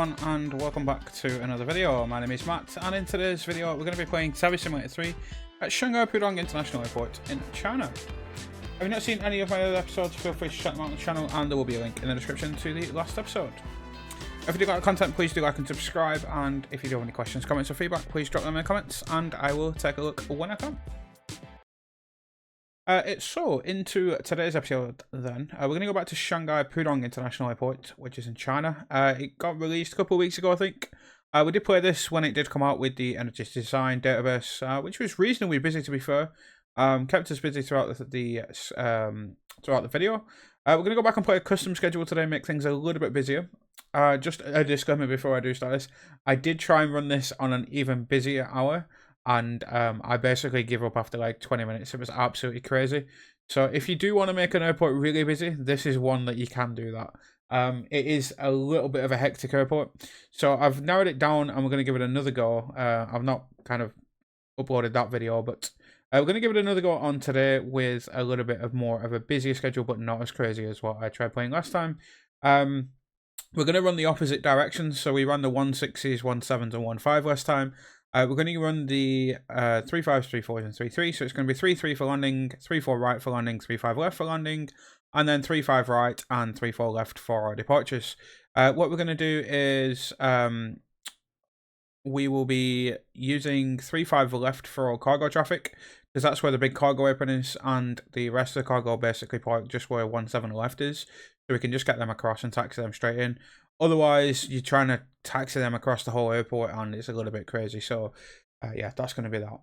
everyone and welcome back to another video. My name is Matt and in today's video we're going to be playing Service Simulator 3 at Shanghai Pudong International Airport in China. If you've not seen any of my other episodes, feel free to check them out on the channel and there will be a link in the description to the last episode. If you do like the content, please do like and subscribe, and if you do have any questions, comments or feedback, please drop them in the comments and I will take a look when I can. So into today's episode then, we're going to go back to Shanghai Pudong International Airport, which is in China. It got released a couple of weeks ago, I think. We did play this when it did come out with the Energy Design database, which was reasonably busy to be fair. Kept us busy throughout the video. We're going to go back and play a custom schedule today, make things a little bit busier. Just a disclaimer before I do start this. I did try and run this on an even busier hour. And I basically give up after like 20 minutes. It was absolutely crazy. So if you do want to make an airport really busy, this is one that you can do that. It is a little bit of a hectic airport. So I've narrowed it down and we're going to give it another go. I've not kind of uploaded that video, but we're going to give it another go on today with a little bit of more of a busier schedule, but not as crazy as what I tried playing last time. We're going to run the opposite directions. So we ran the 160s, 17s and 15 last time. We're going to run the 3-5s, 3-4s, and 3-3. So it's going to be 3-3 for landing, 3-4 right for landing, 3-5 left for landing, and then 3-5 right and 3-4 left for our departures. What we're going to do is we will be using 3-5 left for all cargo traffic, because that's where the big cargo apron is, and the rest of the cargo basically parked just where 17 left is. So we can just get them across and taxi them straight in. Otherwise, you're trying to taxi them across the whole airport and it's a little bit crazy. So, yeah, that's going to be that.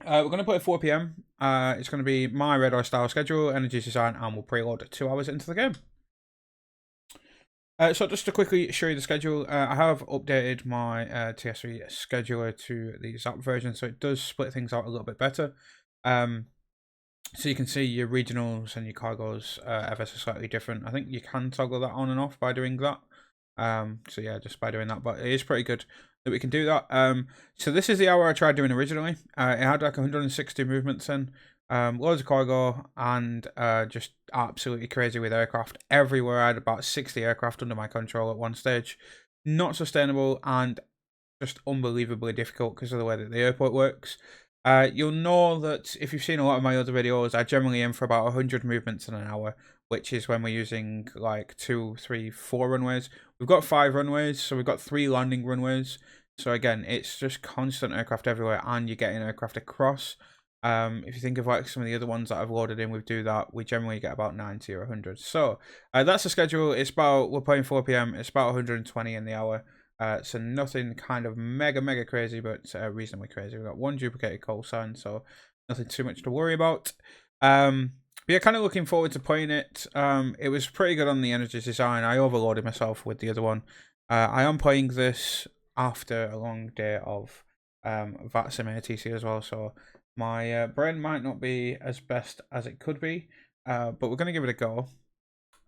We're going to play at 4 PM. It's going to be my radar style schedule, energy design, and we'll preload 2 hours into the game. So just to quickly show you the schedule, I have updated my TS3 scheduler to the ZAP version, so it does split things out a little bit better. So you can see your regionals and your cargos ever so slightly different. I think you can toggle that on and off by doing that. So yeah, just by doing that, but it is pretty good that we can do that. So this is the hour I tried doing originally. It had like 160 movements in, loads of cargo, and just absolutely crazy with aircraft everywhere. I had about 60 aircraft under my control at one stage. Not sustainable and just unbelievably difficult because of the way that the airport works. You'll know that if you've seen a lot of my other videos, I generally aim for about 100 movements in an hour, which is when we're using like 2, 3, 4 runways. We've got 5 runways, so we've got 3 landing runways. So again, it's just constant aircraft everywhere, and you're getting aircraft across. If you think of like some of the other ones that I've loaded in, we do that. We generally get about 90 or 100. So that's the schedule. It's about, we're playing 4 PM. It's about 120 in the hour. So nothing kind of mega crazy, but reasonably crazy. We've got 1 duplicated call sign, so nothing too much to worry about. But yeah, kind of looking forward to playing it. It was pretty good on the energy design. I overloaded myself with the other one. I am playing this after a long day of VATSIM ATC as well, so my brain might not be as best as it could be, but we're going to give it a go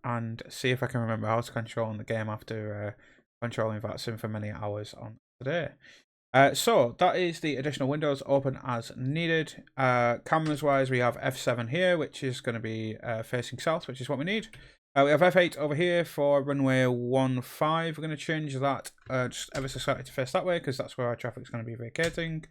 and see if I can remember how to control in the game after controlling VATSIM for many hours on today. So that is the additional windows open as needed. Cameras wise, we have F7 here, which is going to be facing south, which is what we need. We have F8 over here for runway 15. We're going to change that just ever so slightly to face that way, because that's where our traffic is going to be vacating.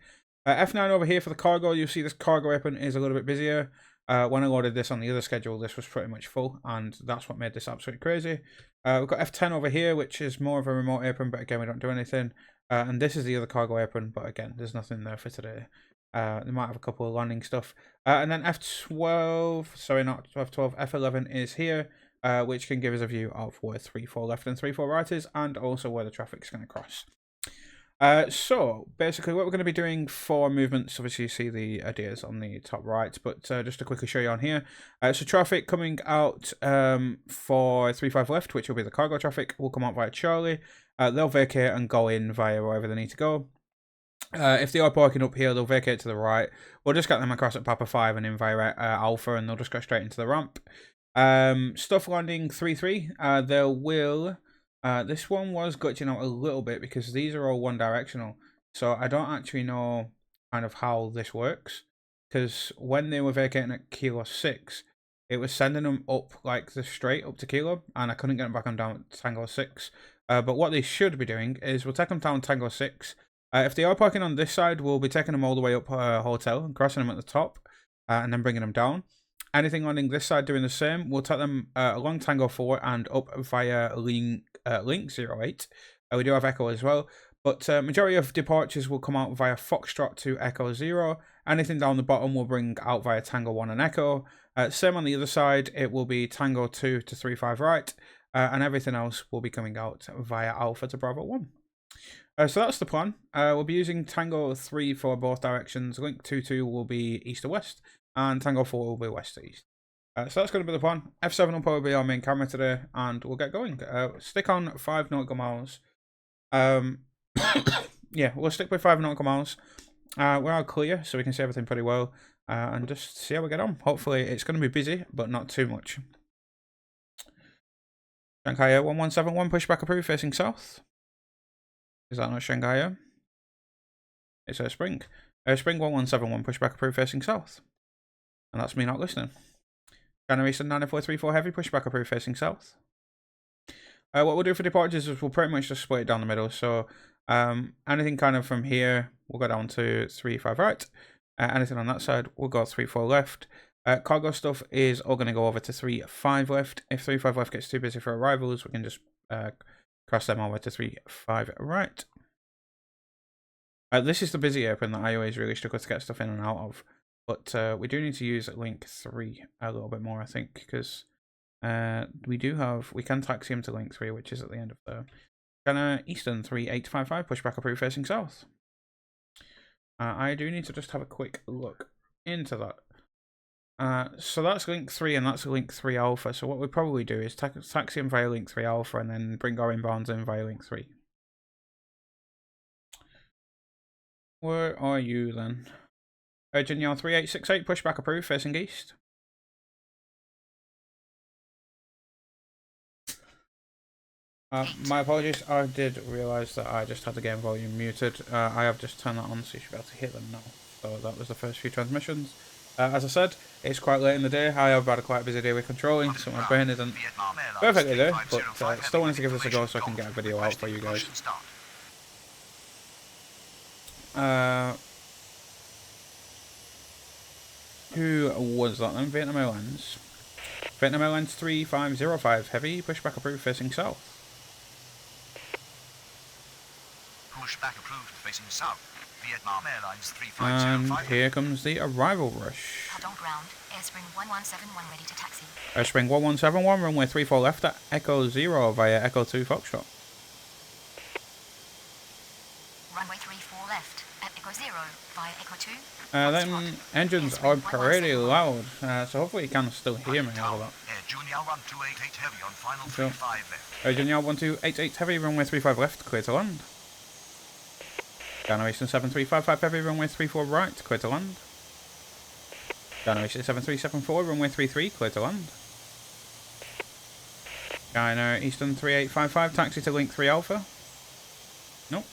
F9 over here for the cargo. You'll see this cargo apron is a little bit busier. When I loaded this on the other schedule, this was pretty much full, and that's what made this absolutely crazy. We've got F10 over here, which is more of a remote apron, but again, we don't do anything. And this is the other cargo apron, but again, there's nothing there for today. They might have a couple of landing stuff. And then F12, sorry, not F12, F11 is here, which can give us a view of where 3-4 left and 3-4 right is, and also where the traffic's going to cross. So basically what we're going to be doing for movements, obviously you see the ideas on the top right, but just to quickly show you on here. So traffic coming out for 3-5 left, which will be the cargo traffic, will come out via Charlie. They'll vacate and go in via wherever they need to go. If they are parking up here, they'll vacate to the right. We'll just get them across at Papa 5 and in via Alpha, and they'll just go straight into the ramp. Stuff landing 3-3, they will... this one was glitching out a little bit because these are all one directional, so I don't actually know kind of how this works, because when they were vacating at Kilo 6, it was sending them up like the straight up to Kilo, and I couldn't get them back on down at Tango 6. But what they should be doing is we'll take them down Tango 6. If they are parking on this side, we'll be taking them all the way up Hotel and crossing them at the top and then bringing them down. Anything landing this side doing the same, we'll take them along Tango 4 and up via Link 08. We do have Echo as well. But majority of departures will come out via Foxtrot to Echo 0. Anything down the bottom will bring out via Tango 1 and Echo. Same on the other side, it will be Tango 2 to 35 right. And everything else will be coming out via Alpha to Bravo 1. So that's the plan. We'll be using Tango 3 for both directions. Link 22 will be east to west. And Tango 4 will be west to east. So that's going to be the plan. F7 will probably be our main camera today. And we'll get going. Stick on 5 nautical miles. Yeah, we'll stick with 5 nautical miles. We're all clear, so we can see everything pretty well. And just see how we get on. Hopefully it's going to be busy, but not too much. Shanghai 1171, pushback approved, facing south. Is that not Shanghai? It's Spring. Spring 1171, pushback approved, facing south. And that's me not listening. China Eastern 9434 heavy, pushback approved, facing south. What we'll do for departures is we'll pretty much just split it down the middle. So anything kind of from here, we'll go down to 35 right. Anything on that side, we'll go 34 left. Cargo stuff is all going to go over to 35 left. If 35 left gets too busy for arrivals, we can just cross them over to 35 right. This is the busy airplane that I always really struggle to get stuff in and out of. But we do need to use link 3 a little bit more, I think, because we can taxi him to link 3, which is at the end of the China Eastern 3855, pushback approved, facing south. I do need to just have a quick look into that. So that's link 3 and that's link 3 alpha. So what we probably do is taxi him via link 3 alpha and then bring our inbounds in via link 3. Where are you then? Virginia 3868, pushback approved, facing east. My apologies, I did realise that I just had the game volume muted. I have just turned that on so you should be able to hear them now. So that was the first few transmissions. As I said, it's quite late in the day. I have had quite a busy day with controlling, so my brain isn't perfectly there, but still wanted to give this a go so I can get a video out for you guys. Who was that then? Vietnam Airlines. Vietnam Airlines 3505 heavy, pushback approved, facing south. Pushback approved, facing south. Vietnam Airlines 3505. And here comes the arrival rush. Pudong ground, Airspring 1171 ready to taxi. Airspring 1171, runway 34 left at Echo 0 via Echo 2 Foxtrot. Runway 34 left at Echo 0 via Echo 2. Then engines are pretty loud, so hopefully you can still hear me over that. Junior 1288 heavy on final 35 left. Junior 1288 heavy, runway 35 left, clear to land. Generation 7355 heavy, runway 34 right, clear to land. Generation 7374, runway 33, clear to land. China Eastern 3855, taxi to link 3 alpha. Nope.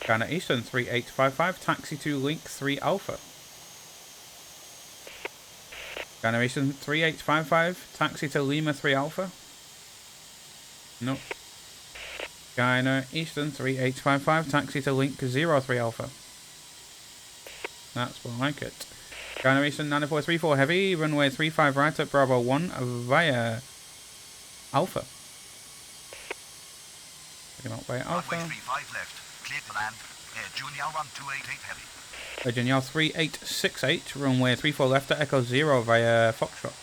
China Eastern 3855, taxi to link 3 alpha. China Eastern 3855, taxi to Lima 3 alpha. Nope. China Eastern 3855, taxi to link 03 alpha. That's more like it. China Eastern 9434 heavy, runway 35 right at Bravo 1 via Alpha. Picking up via Alpha. Runway 35 left, clear to land. Junior 1288 heavy. Junior 3868, runway 34 left at Echo 0 via Foxtrot.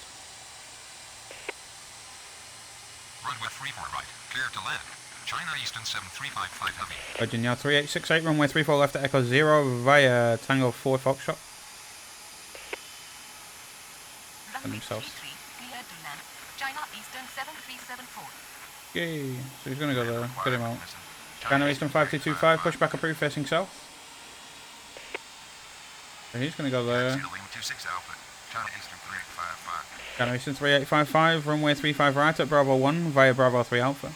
Runway 34 right, clear to land. China Eastern 7355 heavy. Virginia 3868, runway 34 left at Echo 0 via Tango 4 Foxtrot. And themselves. China Eastern 7374. Yay, so he's going to go there. Get him out. China Eastern 5225, pushback approved, facing south. So he's going to go there. China Eastern 3855, runway 35 right at Bravo 1 via Bravo 3 Alpha.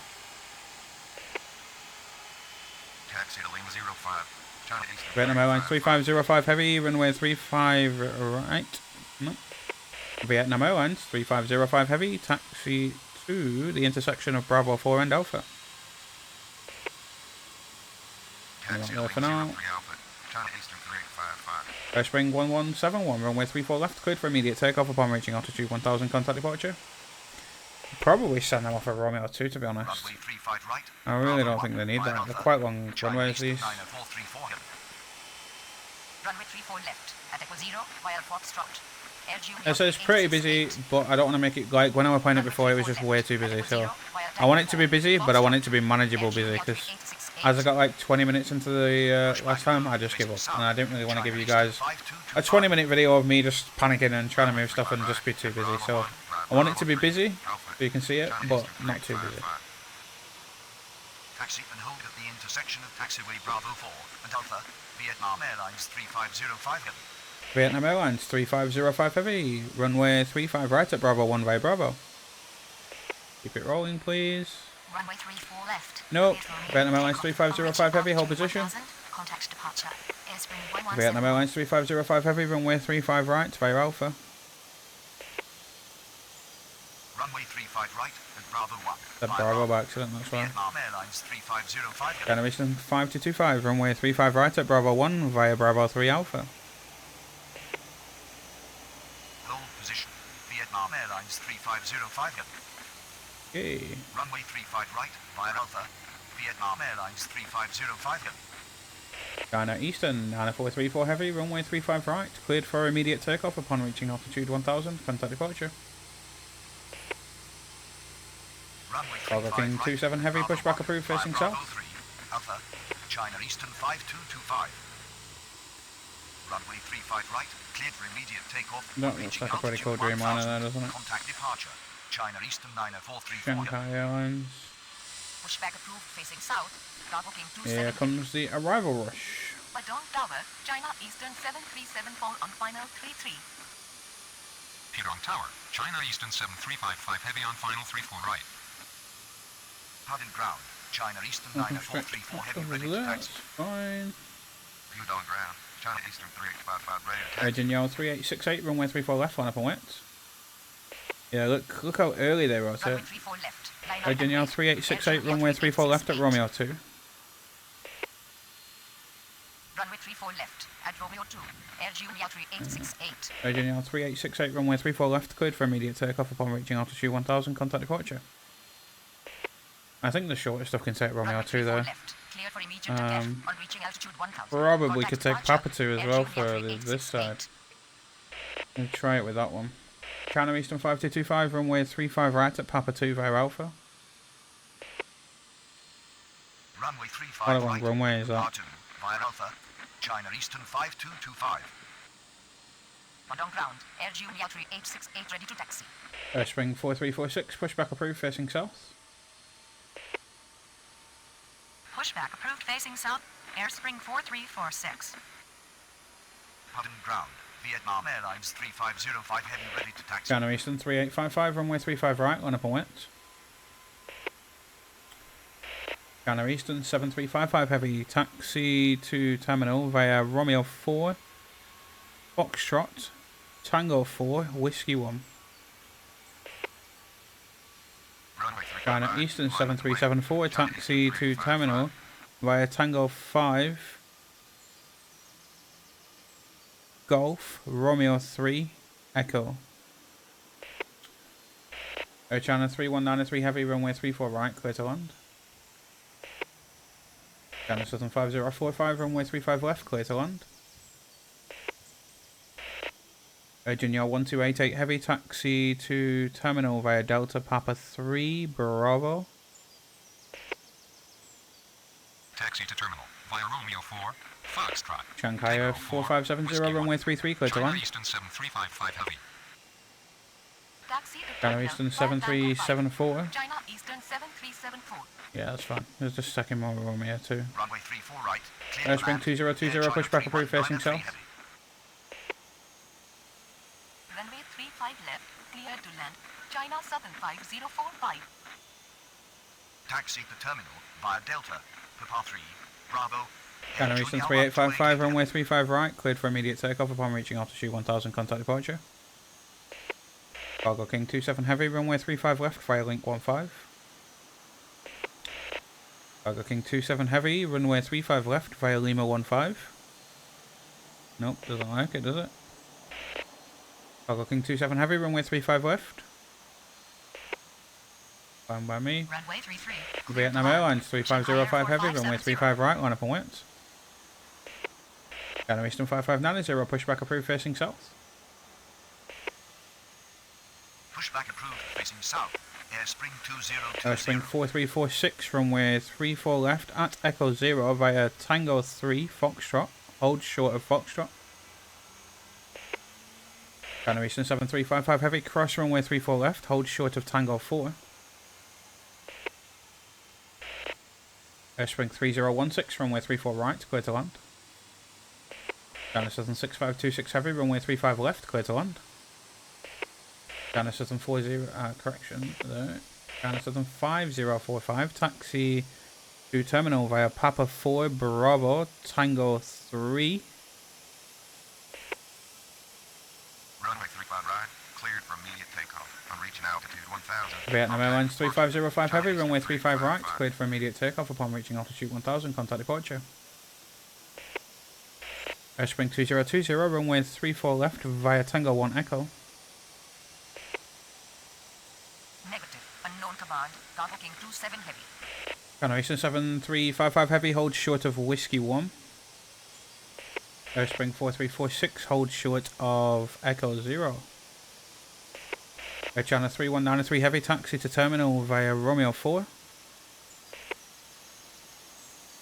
Vietnam Airlines 3505 heavy, runway 35 right. No. Vietnam Airlines 3505 heavy, taxi to the intersection of Bravo 4 and Alpha. Taxi there for Link now. 03 Alpha, China Eastern 3855. Spring 1171, runway 34 left, cleared for immediate takeoff upon reaching altitude 1000, contact departure. Probably send them off at Romeo 2, to be honest. Runway 35 right. I really don't Bravo think they need 1, that. Alpha, They're quite long China runways, Eastern these. 90434 heavy. Runway 34 left. At Echo 0 via Foxtrot. So it's pretty busy, but I don't want to make it like when I was playing it before, it was just way too busy. So I want it to be busy, but I want it to be manageable busy, because as I got like 20 minutes into the last time, I just give up, and I didn't really want to give you guys a 20-minute video of me just panicking and trying to move stuff and just be too busy. So I want it to be busy, so you can see it, but not too busy. Taxi and hold at the intersection of taxiway Bravo 4 and Alpha, Vietnam Airlines 3505 heavy. Vietnam Airlines 3505 heavy, runway 35 right at Bravo 1 by Bravo. Keep it rolling, please. Runway 34 left. Nope. Vietnam Airlines 3505 heavy, hold position. Contact departure. Airspring 117. Vietnam Airlines 3505 heavy, runway 35 right via Alpha. Runway 35 right and Bravo 1. The Bravo by accident, that's why. Vietnam Airlines 3505 heavy. China Eastern 5225, runway 35 right at Bravo 1 via Bravo 3 Alpha. Hold position. Vietnam Airlines 3505 heavy. Okay. Runway 35 right via Alpha, Vietnam Airlines 3505 heavy. China Eastern 9434 heavy, runway 35 right, cleared for immediate takeoff upon reaching altitude 1000, contact departure. Runway Bravo 35 King right, 27 heavy, Bravo pushback 1 approved via facing Bravo south. 3, Alpha, China Eastern 5225. Runway 35 right, cleared for immediate takeoff. That looks like a pretty cool Dreamliner there, doesn't it? Contact departure, China Eastern 90434 Shanghai Airlines. Pushback approved facing south. Bravo King 27. Here comes the arrival rush. Pudong Tower. China Eastern 737 on final 33. Pudong Tower, China Eastern 7355 heavy on final 34 right. Pudong ground, China Eastern 90434 heavy ready to That's taxi. fine. Pudong ground, China Eastern 3855 ready to taxi. Virgin Yell 3868, runway 34 left, line up and wet. Yeah, look how early they wrote Runway it. 34 left. Line up Virgin and Yell wait. 3868, runway 34 left at Romeo 2. Runway 34 left. At Romeo 2. Air Junior 3868. Virgin Yell 3868, runway 34 left, cleared for immediate takeoff upon reaching altitude 1000, contact departure. I think the shortest stuff can take Romeo Runway 2 there. left. Clear for immediate takeoff on reaching altitude 1000. Probably Contact could take departure. Papa 2 as Air well Junior for this side. 3868. We'll try it with that one. China Eastern 5225, runway 35 right at Papa 2 via Alpha. Runway 35 What a long right, runway is that? R2 via Alpha, China Eastern 5225. Pudong ground. Air Junior 3868 ready to taxi. Spring 4346, pushback approved facing south. Pushback approved facing south. Airspring 4346. Pudong ground, Vietnam Airlines 3505 heavy ready to taxi. China Eastern 3855, runway 35 right, line up and wet. China Eastern 7355 heavy, taxi to terminal via Romeo 4, Foxtrot, Tango 4, Whiskey 1. Runway 35 China right, Eastern via 7374, China taxi Eastern to terminal via Tango 5, Golf, Romeo 3, Echo. China 3193 heavy, runway 34 right, clear to land. China Southern 5045, runway 35 left, clear to land. Junior 1288 heavy, taxi to terminal via Delta Papa 3, Bravo. Taxi to terminal via Romeo 4, Foxtrot. Shanghai Tango 4570, Whiskey runway 1. 33, clear to China land. Eastern 7355 heavy. Taxi to China terminal Eastern via Tango 5. 7374. China Eastern 7374. Yeah, that's fine. There's just a second more Romeo too. Runway 34 right, clear to Spring land. 2020, Air pushback China approved facing 3193 south. heavy. Runway 35 left. Clear to land. China Southern 5045. Taxi to terminal via Delta, Papa 3, Bravo. China Eastern 3855, runway 35 right, cleared for immediate takeoff upon reaching altitude 1000, contact departure. Cargo King 27 heavy, runway 35 left, via link 15. Cargo King 27 Heavy, runway 35 left via Lima 15. Nope, doesn't like it, does it? Cargo King 27 Heavy, runway 35 left. Fine by me. Runway 33. Vietnam Airlines 3505 Heavy, runway 35 right, line up and wet. China Eastern 5590, pushback approved facing south. Pushback approved facing south. Airspring 2020. Airspring 4346, runway 34 left at Echo 0 via Tango 3 Foxtrot. Hold short of Foxtrot. China Eastern 7355 Heavy, cross runway 34 left, hold short of Tango 4. Airspring 3016, runway 34 right, clear to land. China Southern 6526 Heavy, runway 35 left, clear to land. China Southern 40, correction, there. China Southern 5045, taxi to terminal via Papa 4 Bravo, Tango 3. Runway 35 right, cleared for immediate takeoff. I'm reaching altitude 1000. Vietnam Airlines 3505 Heavy, runway 35 right, cleared for immediate takeoff upon reaching altitude 1000, contact departure. Airspring 2020, runway 34 left via Tango 1 Echo. Negative. Unknown command. Cargo King 27 Heavy. China Eastern 7355 Heavy, hold short of Whiskey 1. Airspring 4346, hold short of Echo 0. Air China 3193 Heavy, taxi to terminal via Romeo 4.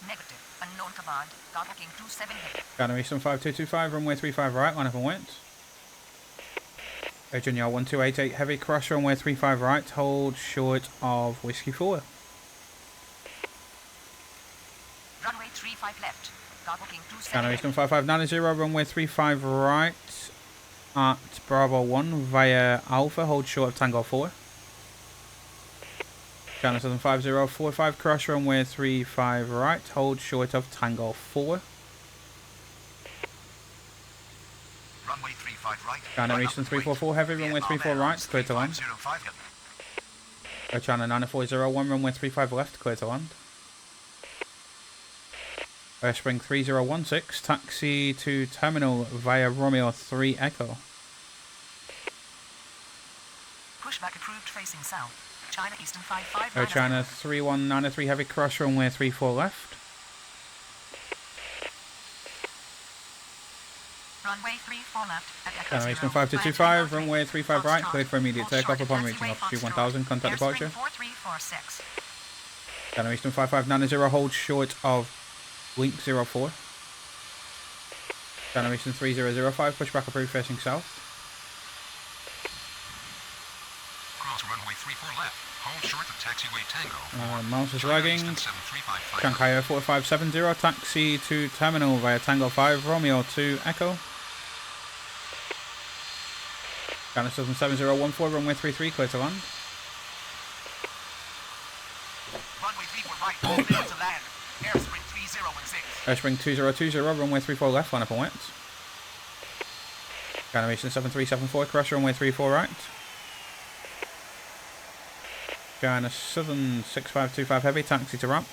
Negative. Unknown command. Cargo King 27 Heavy. China Eastern 5225, runway 35 right, line up and wait. Air Junior 1288 Heavy, cross runway 35 right, hold short of Whiskey 4. Runway 35 left. Cargo King 27 China Heavy. Eastern 5590, runway 35 right at Bravo 1 via Alpha, hold short of Tango 4. China Southern 5045, cross runway 35 right, hold short of Tango 4. Runway 35 right. China Eastern 344 Heavy, runway 34 right, clear to land. 3505. Air China 9401, runway 35 left, clear to land. Airspring 3016, taxi to terminal via Romeo 3 Echo. Pushback approved facing south. China Eastern 55. Air China 3193 Heavy, cross runway 34 left. Runway 34 left at Echo China 0. Eastern 5225, runway 35 right, cleared for immediate takeoff upon reaching altitude 1000, contact departure. 4346. China Eastern 5590, hold short of Link 04. China Eastern 3005, pushback approved facing south. Cross runway 34 left. Hold short of taxiway Tango. Mouse is lagging. 7355. Shanghai 4570, taxi to terminal via Tango 5, Romeo 2 Echo. China Southern 7014, runway 33, clear to land. Runway 34 right, clear to land. Airspring 3016. Airspring 2020, runway 34 left, line up and wet. China Eastern 7374, cross runway 34 right. China Southern 6525 Heavy, taxi to ramp.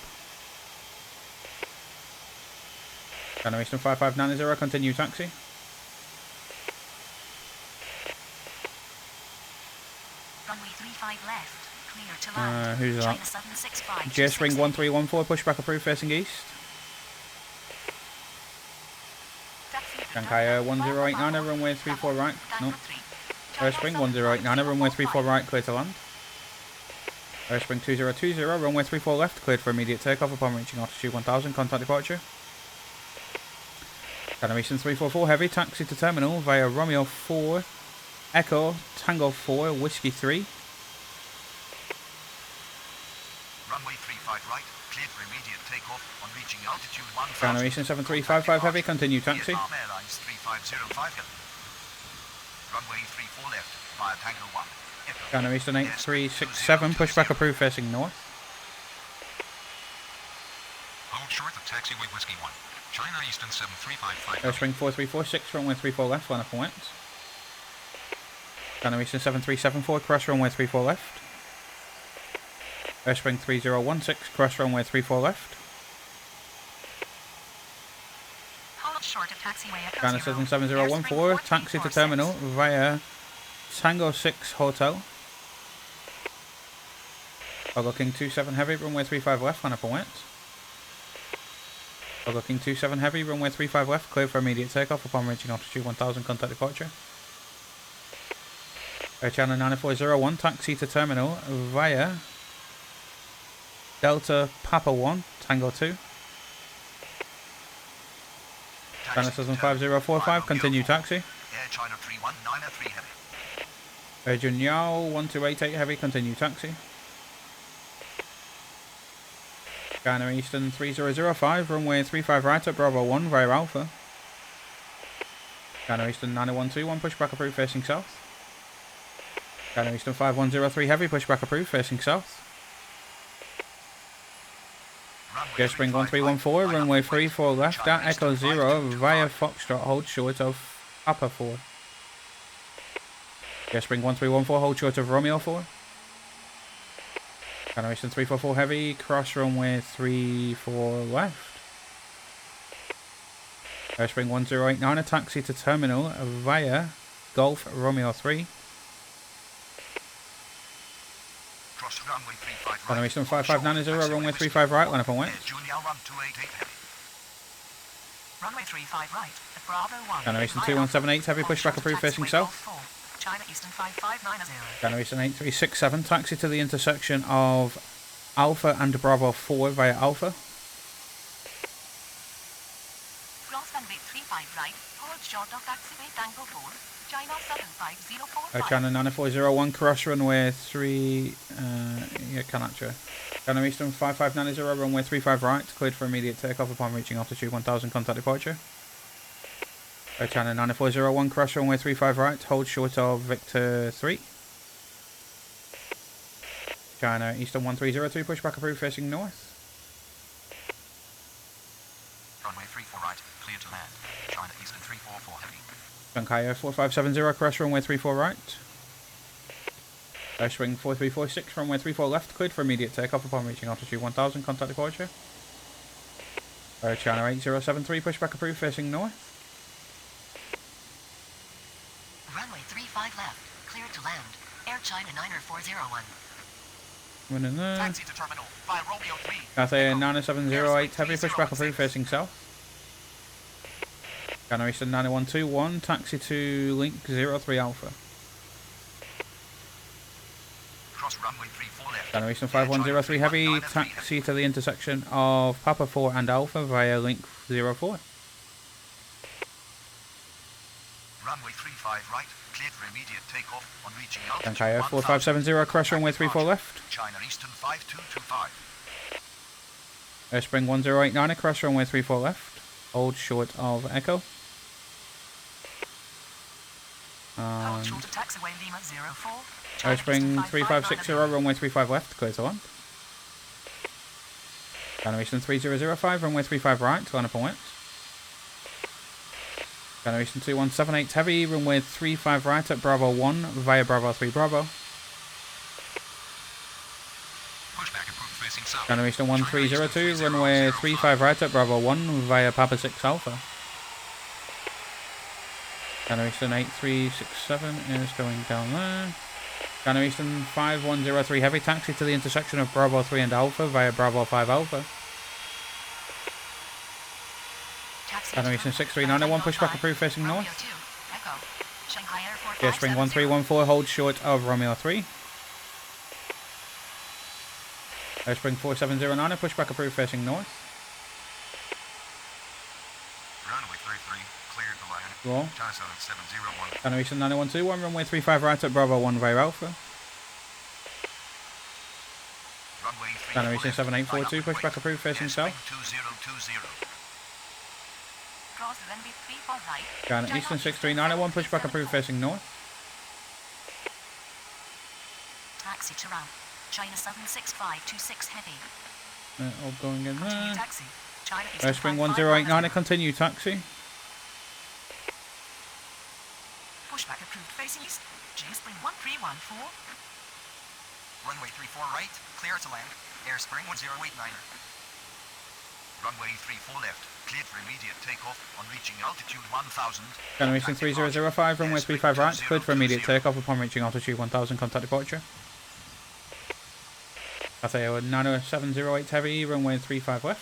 China Eastern 5590, continue taxi. Runway 35 left. Clear to land. Who's that? China Southern 65. J-Spring 1314, pushback approved facing east. Shanghai 1089, runway 34 right. No. Airspring 1089, runway 34 right, clear to land. Airspring 2020, runway 34 left, cleared for immediate takeoff upon reaching altitude 1000, contact departure. China Eastern 344 Heavy, taxi to terminal via Romeo 4, Echo, Tango 4, Whiskey 3. Runway 35 right, cleared for immediate takeoff on reaching altitude 1000. China Eastern 7355 Heavy, continue taxi. Vietnam Airlines 3505. Runway 34 left via Tango 1. Echo. China Eastern 8367, pushback approved facing north. Hold short of taxiway Whiskey 1. China Eastern 7355. Airspring 4346, runway 34 left, line up and wet. China Eastern 7374, cross runway 34 left. Airspring 3016, cross runway 34 left. Hold short of taxiway Echo China 0. Southern 7014, taxi to terminal via Tango 6 Hotel. Cargo King 27 Heavy, runway 35 left, line up and wet. Cargo King 27 Heavy, runway 35 left, cleared for immediate takeoff upon reaching altitude 1000, contact departure. Air China 9401, taxi to terminal via Delta Papa 1, Tango 2. China Southern 5045, continue taxi. Air China 31903 heavy. Air Junyao 1288 Heavy, continue taxi. China Eastern 3005, runway 35 right at Bravo 1 via Alpha. China Eastern 9121, pushback approved facing south. China Eastern 5103 Heavy, pushback approved facing south. Jet Spring 1314, runway 34 left at Echo 0 via Foxtrot, hold short of Papa 4. Jet Spring 1314, hold short of Romeo 4. China Eastern 344 Heavy, cross runway 34 left. Airspring 1089, a taxi to terminal via Golf Romeo 3. Cross runway 35 China right. Eastern 5590, runway 35 right, line up and wet. Air Junior 1288 heavy. Runway 35 right at Bravo 1. China Eastern 2178 Heavy, pushback approved facing south. China Eastern 5590. China Eastern 8367, taxi to the intersection of Alpha and Bravo 4 via Alpha. Cross runway 35 right, hold short of taxiway Tango 4, China Southern 5045. China 9401, cross runway 3, Kanacha. China Eastern 5590, runway 35 right, cleared for immediate takeoff upon reaching altitude 1000, contact departure. China 9401, cross runway 35 right, hold short of Victor 3. China Eastern 1303, pushback approved facing north. Runway 34 right, clear to land. China Eastern 344 heavy. Shanghai 4570, cross runway 34 right. Swing 4346, runway 34 left, cleared for immediate takeoff upon reaching altitude 1000, contact departure. China 8073, pushback approved facing north. Runway 35 left, clear to land. Air China 9401. Running there. Taxi to terminal via Romeo 3. Cathay 9708, heavy pushback approved facing south. China Eastern 9121, taxi to Link 03 Alpha. Cross runway 34 left. China Eastern 5103 heavy, taxi to the intersection of Papa 4 and Alpha via Link 04. Runway 35 right, cleared for immediate takeoff on reaching altitude Shanghai 4570, cross runway 34 left. China Eastern 5225. Spring 1089, cross runway 34 left. Hold short of Echo. Hold short of taxiway Lima 04. Spring 3560, runway 35 left, clear to land. China Eastern 3005, runway 35 right, line up and wet. China Eastern 2178 heavy, runway 35 right at Bravo 1 via Bravo 3 Bravo. Pushback approved facing south. China Eastern 1302, runway 35 right at Bravo 1 via Papa 6 Alpha. China Eastern 8367 is going down there. China Eastern 5103 heavy, taxi to the intersection of Bravo 3 and Alpha via Bravo 5 Alpha. China Eastern 6391, pushback approved facing north. Jet Spring 1314, hold short of Romeo 3. Air Spring 4709, pushback approved facing north. Runway 33, cleared to land. Roll. China Southern 701. China Eastern 9121, runway 35 right at Bravo 1 via Alpha. Runway 3 China Eastern 7842, pushback approved facing south. 2020. Cross runway 34 right. China Eastern 6391, pushback approved facing north. Taxi to ramp. China Southern 6526 heavy. All going in Continue there. taxi. China Air Eastern Spring 5510. 1089, continue taxi. Pushback approved facing east. J Spring 1314. Runway 34 right, clear to land. Airspring 1089er. Runway 34 left, cleared for immediate takeoff on reaching altitude 1000. Channel Eastern 3005, runway 35 right, cleared for immediate takeoff upon reaching altitude 1000, contact departure. Cathay 90708 heavy, runway 35 left.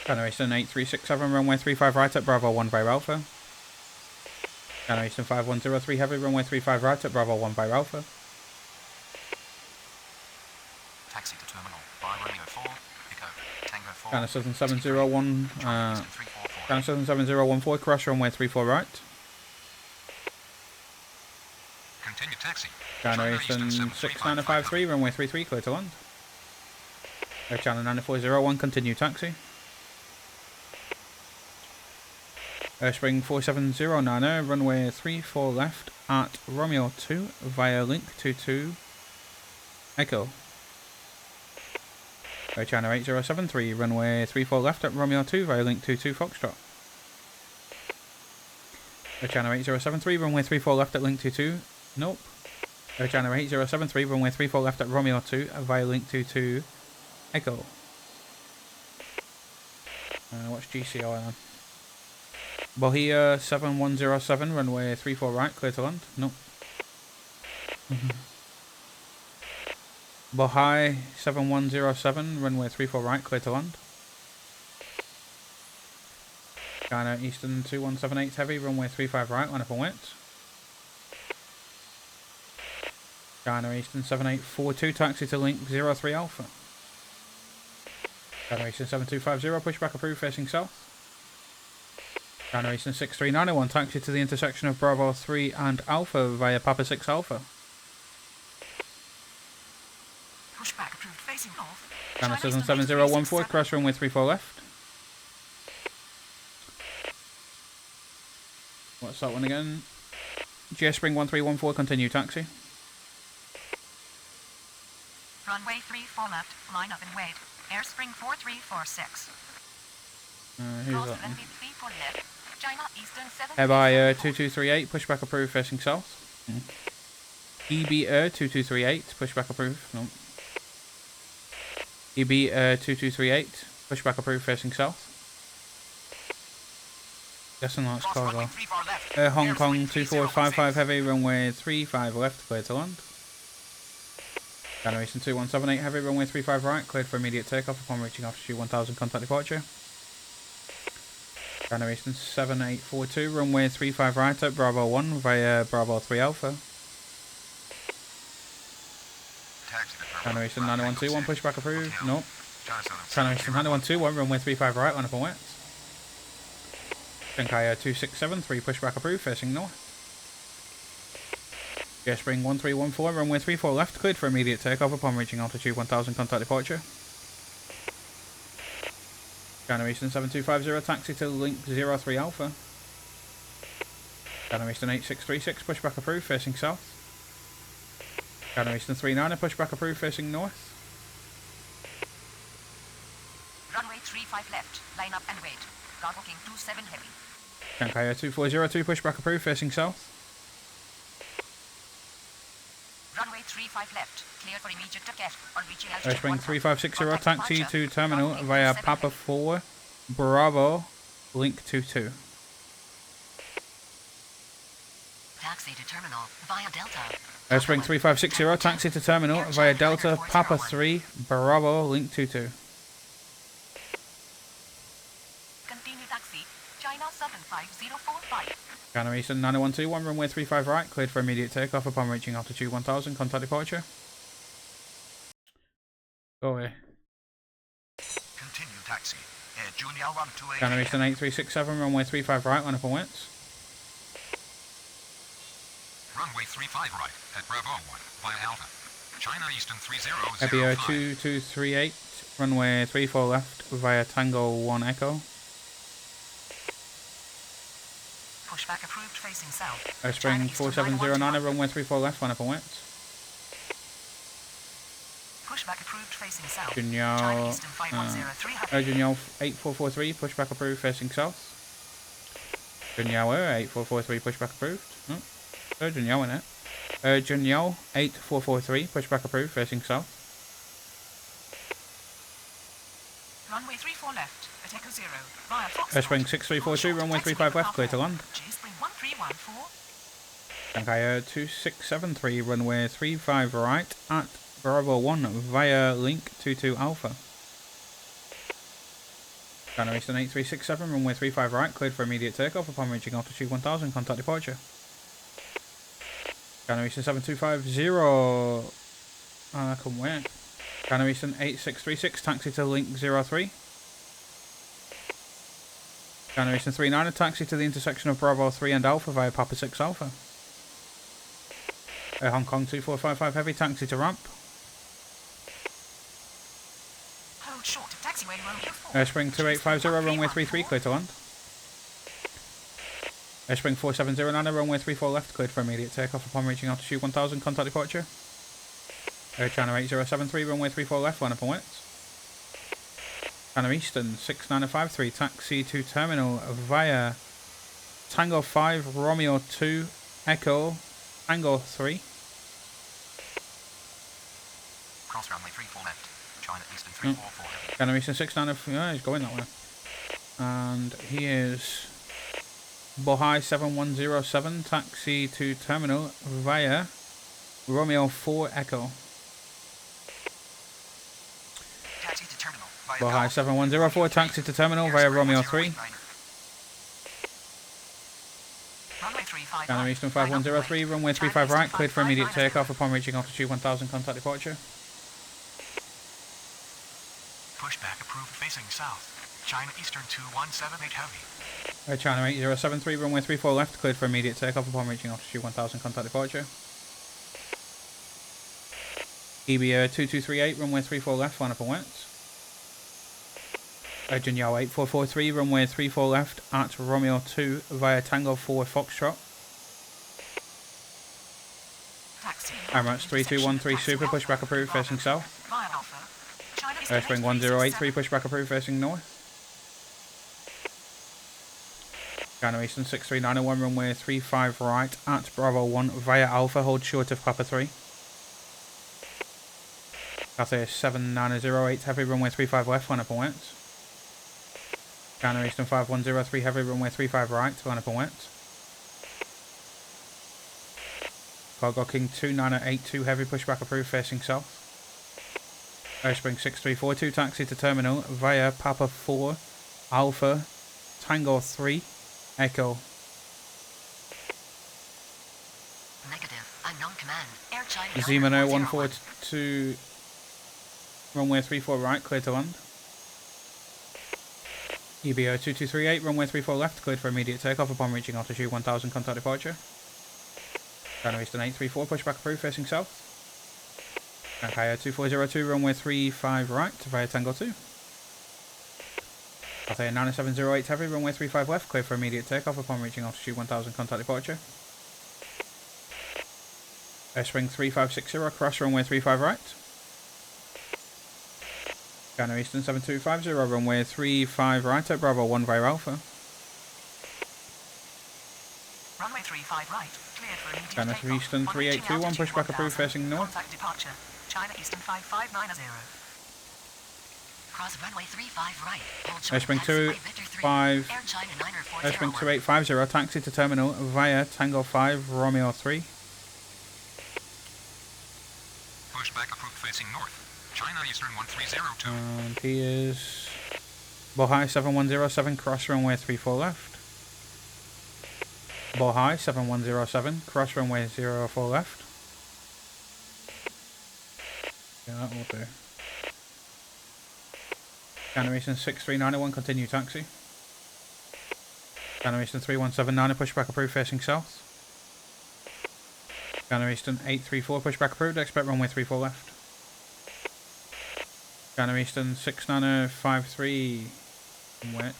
Channel Eastern 8367, runway 35 right at Bravo 1 by Alpha. Channel Eastern 5103 heavy, runway 35 right at Bravo 1 by Alpha. Taxi to terminal by Romeo 4, Echo, Tango 4. Channel Southern 701, Channel Southern 7014, cross runway 34 right. Continue taxi. Channel Eastern 6953, runway 33, clear to land. Channel 9401, continue taxi. Spring 47090, runway 34 left at Romeo 2 via link 22 Echo. Channel 8073, runway 34 left at Romeo 2 via link 22 Foxtrot. Channel 8073, runway 34 left at link 22, nope. Channel 8073, runway 34 left at Romeo 2 via link 22 Echo. What's GCR then? Bohia 7107, runway 34 right, clear to land. Nope. Bohai 7107, runway 34 right, clear to land. China Eastern 2178 heavy, runway 35 right, line up and wait. China Eastern 7842, taxi to link 03 Alpha. China Eastern 7250, pushback approved, facing south. China Eastern 63901, taxi to the intersection of Bravo 3 and Alpha via Papa 6 Alpha. Pushback approved facing north. China Southern 7014, cross runway 34 left. What's that one again? GS Spring 1314, continue taxi. Runway 34 left, line up and wait. Airspring 4346. Who's Cross that one? runway 34 left. China Eastern 7. Hereby 2238, pushback approved, facing south. EB 2238, pushback approved. No. EB 2238, pushback approved, facing south. Guessing that's cargo. Hong Kong 2455 heavy, runway 35 left, clear to land. China Eastern 2178 heavy, runway 35 right, cleared for immediate takeoff upon reaching altitude 1000, contact departure. China Eastern 7842, runway 35 right at Bravo 1 via Bravo 3 Alpha. China Eastern 9121, pushback approved. Nope. China Eastern 9121, runway 35 right, line up and wait. Shanghai 2673, pushback approved, facing north. GS Spring 1314, runway 34 left, cleared for immediate takeoff upon reaching altitude 1000, contact departure. China Eastern 7250, taxi to link 03 Alpha. China Eastern 8636, pushback approved, facing south. China Eastern 39, pushback approved, facing north. Runway 35 left, line up and wait. Cargo King 27 heavy. Shanghai 2402, pushback approved, facing south. Runway 35 left, clear for immediate takeoff on reaching altitude Spring 1000. 3560, Contact taxi departure. to terminal Cargo King via 27 Papa heavy. 4, Bravo, link 22. Taxi to terminal via Delta. Spring 3560, taxi to terminal via Delta, Papa 3, Bravo, link 22. Continue taxi, China 75045. China Eastern 9121, runway 35 right, cleared for immediate takeoff upon reaching altitude 1000, contact departure. Go away. Continue taxi. Air Junior 128. China Eastern 8367, runway 35 right, line up and wait. Runway 35 right at Bravo 1 via Alpha. China Eastern 3005. Ebio 2238, runway 34 left via Tango 1 Echo. Pushback approved facing south. Spring China Eastern 4709, 9121. runway 34 left, line up and wait. Pushback approved facing south. Junyao, China Eastern 5103. Junyao 8443, pushback approved, facing south. Junyao 8443, pushback approved. Oh, Junyao in it. Junyao 8443, pushback approved, facing south. Runway 34 left, at Echo 0, via Foxtrot. Airsprung 6342, runway 35 left, clear to land. Spring 1314. Shanghai 2673, runway 35 right at Bravo 1 via Link 22 Alpha. China Eastern 8367, runway 35 right, cleared for immediate takeoff upon reaching altitude 1000, contact departure. China Eastern 7250, I couldn't wait. China Eastern 8636, taxi to Link 03. China Eastern 39, taxi to the intersection of Bravo 3 and Alpha via Papa 6 Alpha. Hong Kong 2455, heavy, taxi to ramp. Hold short at taxiway Romeo 4. Spring 2850, runway 33, clear to land. Spring 4709, runway 34 left, cleared for immediate takeoff upon reaching altitude 1000, contact departure. China 8073, runway 34 left, line up and wait. China Eastern 6953, taxi to terminal via Tango 5, Romeo 2, Echo, Tango 3. Cross runway 34 left. China Eastern 344 heavy. China Eastern 6953, yeah, he's going that way. And he is Bohai 7107, taxi to terminal via Romeo 4 Echo. Taxi to terminal via Bohai 7104, taxi to terminal via Romeo 3. Runway 35 China Eastern 5103, runway 35 right, cleared for immediate takeoff upon reaching altitude 1000, contact departure. Pushback approved facing south. China Eastern 2178 heavy. China 8073, runway 34 left, cleared for immediate takeoff upon reaching altitude 1000, contact departure. EBA 2238, runway 34 left, line up and wait. Junyao 8443, runway 34 left at Romeo 2 via Tango 4 Foxtrot. Taxi. Emirates 3213 Super, pushback approved, facing south. Via Alpha. China Eastern Spring 1083, pushback approved, facing north. China Eastern 63901, runway 35 right at Bravo 1 via Alpha, hold short of Papa 3. Cathay 7908, heavy, runway 35 left, line up and wait. China Eastern 5103, heavy, runway 35 right, line up and wait. Cargo King 2982, heavy, pushback approved, facing south. Spring 6342, taxi to terminal via Papa 4 Alpha Tango 3 Echo. Negative. Unknown command. Air China. Zimano 142, runway 34 right, cleared to land. EBO 2238, runway 34 left, cleared for immediate takeoff upon reaching altitude 1000, contact departure. China Eastern 834, pushback approved, facing south. Shanghai 2402, runway 35 right via Tango 2. Cathay 9708 heavy, runway 35 left, clear for immediate takeoff upon reaching altitude 1000, contact departure. Spring 3560, cross runway 35 right. China Eastern 7250, runway 35 right at Bravo 1 via Alpha. Runway 35 right. Cleared for immediate China takeoff. Eastern On reaching 3821, altitude pushback approved, 1000, facing north. Contact departure. China Eastern 5590. Cross runway 35 right. Hold short Spring taxiway 25, Air China 9401. Spring 2850, taxi to terminal via Tango 5 Romeo 3. Pushback approved facing north. China Eastern 1302. And he is Bohai 7107, cross runway 34 left. Bohai 7107, cross runway 04 left. Yeah, that will do. China Eastern 6391, continue taxi. China Eastern 3179, pushback approved, facing south. China Eastern 834, pushback approved, expect runway 34 left. China Eastern 6953, wait.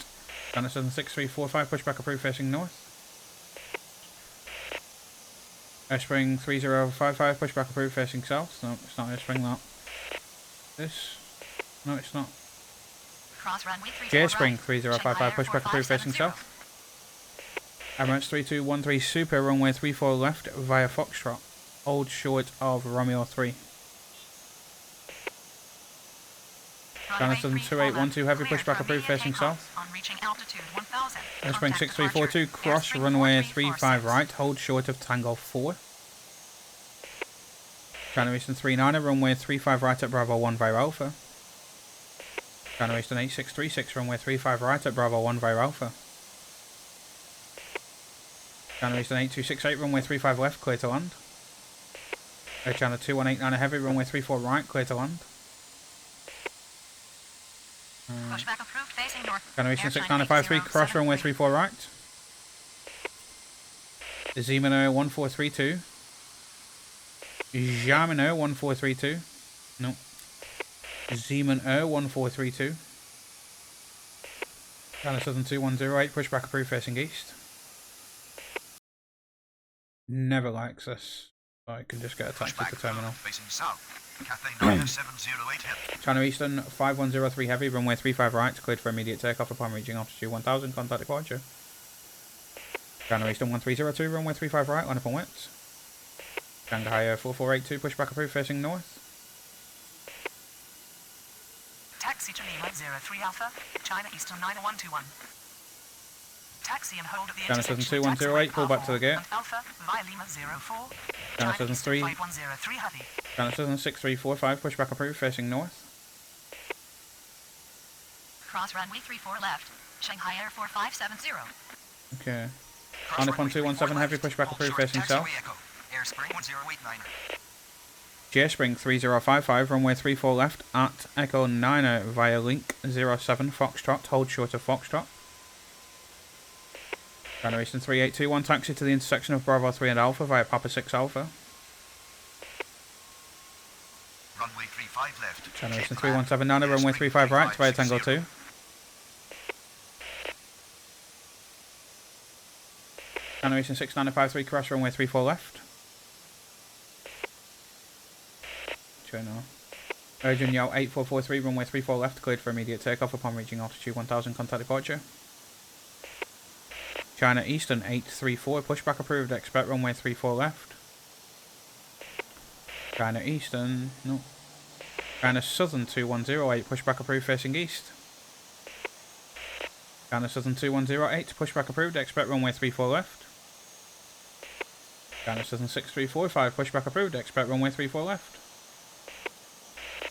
China Eastern 6345, pushback approved, facing north. Spring 3055, pushback approved, facing south. No, it's not Spring that. This? No, it's not. Cross runway 34 J right. Spring 3055, pushback approved, facing south. Emirates 3213 Super, runway 34 left via Foxtrot. hold short of Romeo 3. China Southern 2812 heavy pushback approved facing south. On reaching altitude 1000. Airspring Contact 6342 departure. cross Airspring runway 4346. 35 right, hold short of Tango 4. China Eastern 39 runway 35 right at Bravo 1 via Alpha. China Eastern 8636 runway 35 right at Bravo 1 via Alpha. China Eastern 8268 runway 35 left, clear to land. Air China 2189 heavy runway 34 right, clear to land. Pushback approved facing north. China Eastern Air 6953 cross runway 8073. 34 right. Zemino 1432. Jamino 1432. No. Zeman 1432. China Southern 2108, pushback approved facing east. Never likes this. So I can just get a taxi to terminal. Facing south. Cathay 9708 heavy. China Eastern 5103 heavy, runway 35 right, cleared for immediate takeoff upon reaching altitude 1000, contact departure. China Eastern 1302, runway 35 right, line up on width. Shanghai 4482, pushback approved facing north. Taxi to Lima 03 Alpha. China Eastern 9121. Taxi and hold at the China Southern intersection. 2108, pull back to the gate. And Alpha via Lima 04. China Southern Eastern 3. 5103 heavy. China Southern 6345, pushback approved facing north. Cross runway 34 left. Shanghai Air 4570. Okay. China 1217 heavy, pushback approved facing south. Airspring 1089. J Spring 3055, runway 34 left at Echo 9 via link 07 Foxtrot, hold short of Foxtrot. China Eastern 3821, taxi to the intersection of Bravo 3 and Alpha via Papa 6 Alpha. Runway 35 left. China Eastern 3179, runway 35 right via Tango 2. China Eastern 6953, cross runway 34 left. China. Urgent Yao 8443, runway 34 left, cleared for immediate takeoff upon reaching altitude 1000, contact departure. China Eastern 834, pushback approved, expect runway 34 left. China Eastern, no. China Southern 2108, pushback approved facing east. China Southern 2108, pushback approved, expect runway 34 left. China Southern 6345, pushback approved, expect runway 34 left.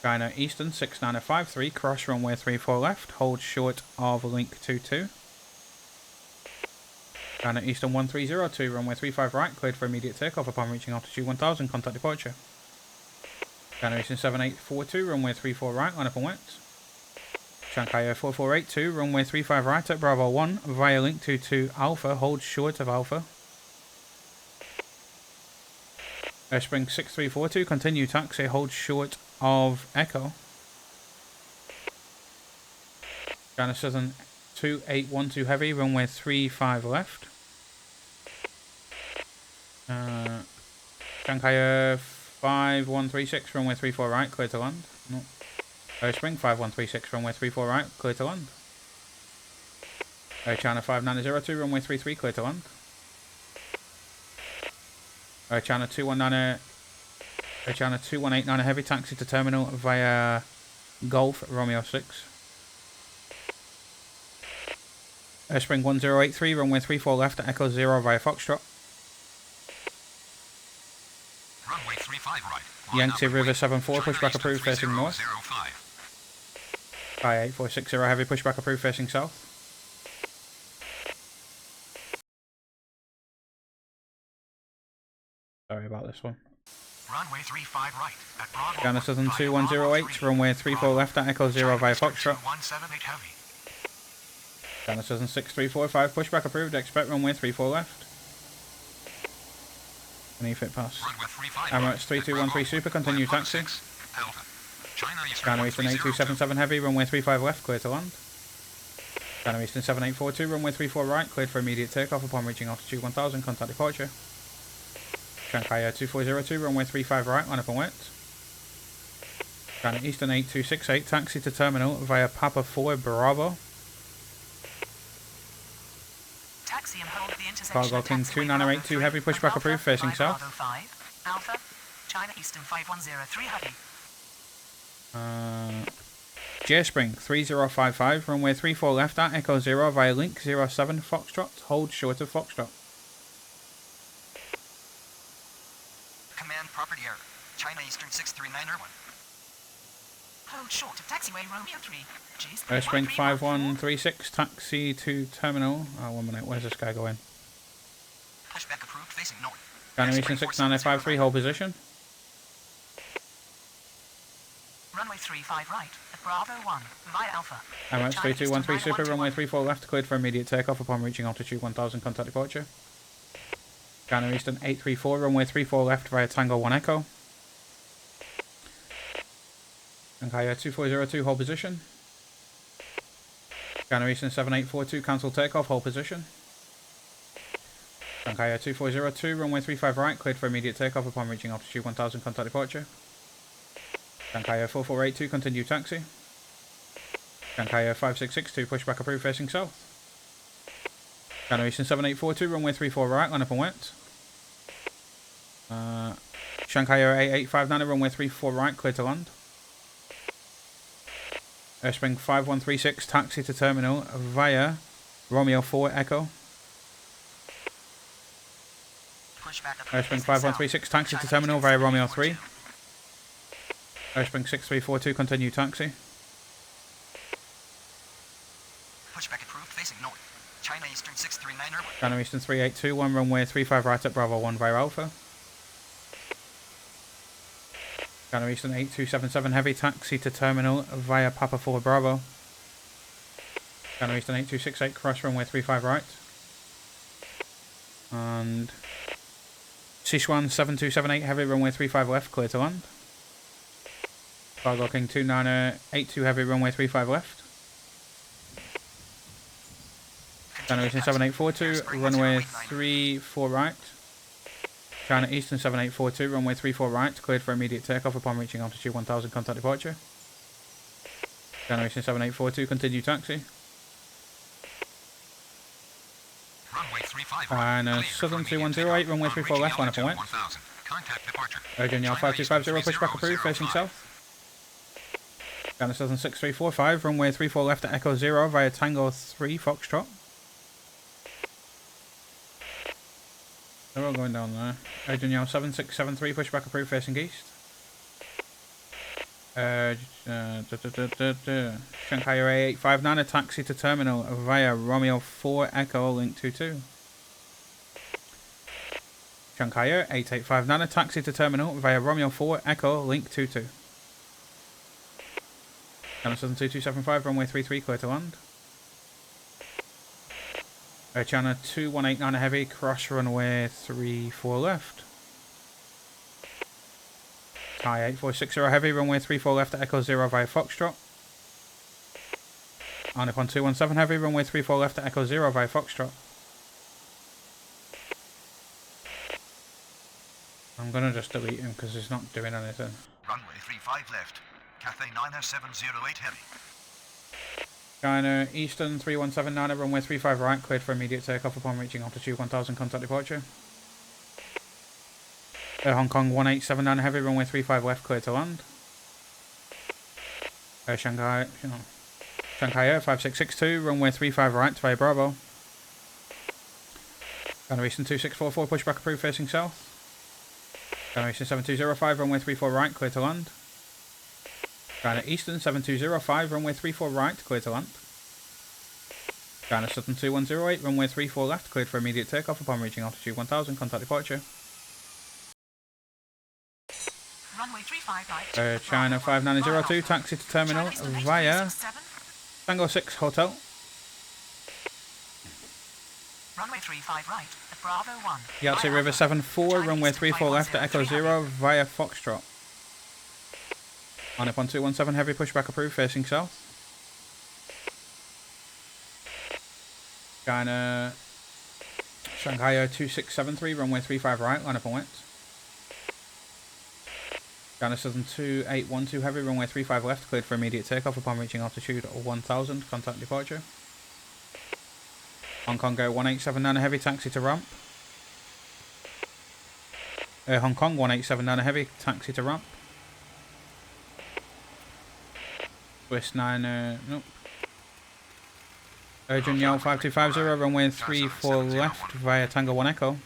China Eastern 6953, cross runway 34 left, hold short of link 22. China Eastern 1302, runway 35 right, cleared for immediate takeoff upon reaching altitude 1000, contact departure. China Eastern 7842, runway 34 right, line up on width. Shanghai 4482, runway 35 right at Bravo 1, via link 22 Alpha, hold short of Alpha. Airspring 6342, continue taxi, hold short of Echo. China Southern 2812 heavy, runway 35 left. Shanghai 5136, runway 34 right, clear to land. No. Spring 5136, runway 34 right, clear to land. China 5902, runway 33, clear to land. China 219, China 2189, heavy taxi to terminal via Golf Romeo 6. Spring 1083, runway 34 left at Echo 0 via Foxtrot. Runway 35 right. Yangtze River 74, pushback approved facing north. Sky 8460, heavy pushback approved facing south. Sorry about this one. Runway 35 right at Bravo. China Southern 2108, runway 34 left at Echo 0 via Foxtrot. 178 heavy. China Southern 6345, pushback approved, expect runway 34 left. Any fit pass. Runway 35 Emirates 3213 Super, continue taxi. Alpha. China China Eastern 8277 heavy, runway 35 left, clear to land. China Eastern 7842, runway 34 right, cleared for immediate takeoff upon reaching altitude 1000, contact departure. Shanghai 2402, runway 35 right, line up on width. China Eastern 8268, taxi to terminal via Papa 4 Bravo. Taxi and hold at the intersection. Cargo King 2982, heavy pushback approved, facing south. Alpha China Eastern 5103 heavy. J Spring 3055, runway 34 left at Echo 0 via link 07 Foxtrot, hold short of Foxtrot. Command property error. China Eastern 63901. Hold short of taxiway Romeo 3. Spring 5136, taxi to terminal. Oh, 1 minute, where's this guy going? Pushback approved facing north. China Eastern 69053, hold position. Runway 35 right at Bravo 1 via Alpha. Emirates China 3213 Eastern Super, runway 9121. 34 left, cleared for immediate takeoff upon reaching altitude 1000, contact departure. China Eastern 834, runway 34 left via Tango 1 Echo. Shanghai 2402, hold position. China Eastern 7842, cancel takeoff, hold position. Shanghai 2402, runway 35 right, cleared for immediate takeoff upon reaching altitude 1000, contact departure. Shanghai 4482, continue taxi. Shanghai 5662, pushback approved facing south. China Eastern 7842, runway 34 right, line up and wet. Shanghai 8859, runway 34 right, clear to land. Spring 5136, taxi to terminal via Romeo 4 Echo. Spring 5136, taxi to terminal via Romeo 3. Spring 6342, continue taxi. Pushback approved facing north. China Eastern 63901. China Eastern 3821, runway 35 right at Bravo 1 via Alpha. China Eastern 8277, heavy taxi to terminal via Papa 4 Bravo. China Eastern 8268, cross runway 35 right. And Sichuan 7278, heavy runway 35 left, clear to land. Cargo King 2982, heavy runway 35 left. China Eastern 7842, runway 34 right. China Eastern 7842, runway 34 right, cleared for immediate takeoff upon reaching altitude 1000, contact departure. China Eastern 7842, continue taxi. Runway 35 China Southern 2108, runway 34 left, line up and wet. Contact departure. Virgin Yal 5250, pushback approved, facing south. China Southern 6345, runway 34 left at Echo 0 via Tango 3 Foxtrot. They're all going down there. Virgin Yal 7673, pushback approved, facing east. Shanghai 8859, a taxi to terminal via Romeo 4 Echo, link 22. Shanghai 8859, a taxi to terminal via Romeo 4 Echo, link 22. China Southern 2275, runway 33, clear to land. China 2189, a heavy, cross runway 34 left. Thai 8460, heavy, runway 34 left at Echo 0 via Foxtrot. Nippon 217, heavy, runway 34 left at Echo 0 via Foxtrot. I'm gonna just delete him because he's not doing anything. Runway 35 left. Cathay 90708 heavy. China Eastern 3179, runway 35 right, cleared for immediate takeoff upon reaching altitude 1000, contact departure. Hong Kong 1879, heavy, runway 35 left, clear to land. Shanghai 5662, runway 35 right via Bravo. China Eastern 2644, pushback approved, facing south. China Eastern 7205, runway 34 right, clear to land. China Eastern 7205, runway 34 right, clear to land. China Southern 2108, runway 34 left, cleared for immediate takeoff upon reaching altitude 1000, contact departure. Runway 35 right. China 5902, taxi to terminal via Tango 6 Hotel. Runway 35 right at Bravo 1. Yahtzee River 74, runway 34 left at Echo 0 via Foxtrot. On Nippon 217, heavy, pushback approved, facing south. China Shanghai 2673, runway 35 right, line up and wet. China Southern 2812, heavy, runway 35 left, cleared for immediate takeoff upon reaching altitude 1000, contact departure. Hong Kong 1879, heavy, taxi to ramp. Hong Kong 1879 heavy, taxi to ramp. Swiss 9, nope. Urgent Yell 5250, runway 34 left via Tango 1 Echo.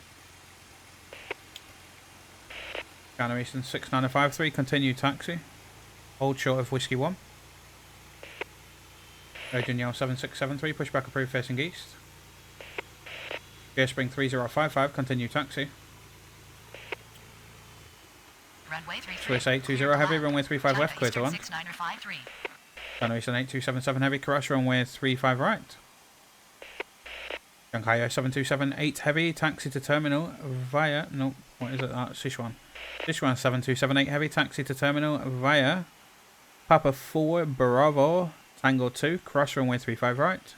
China Eastern 6953, continue taxi. Hold short of Whiskey 1. Urgent Yell 7673, pushback approved facing east. Gear Spring 3055, continue taxi. Runway 33. Swiss 820 heavy, runway 35 left, clear to land. 6953. China Eastern 8277 heavy, crash runway 35 right. Shanghai 7278 heavy, taxi to terminal via, no, what is it, Sichuan. Sichuan 7278 heavy, taxi to terminal via Papa 4 Bravo Tango 2, cross runway 35 right.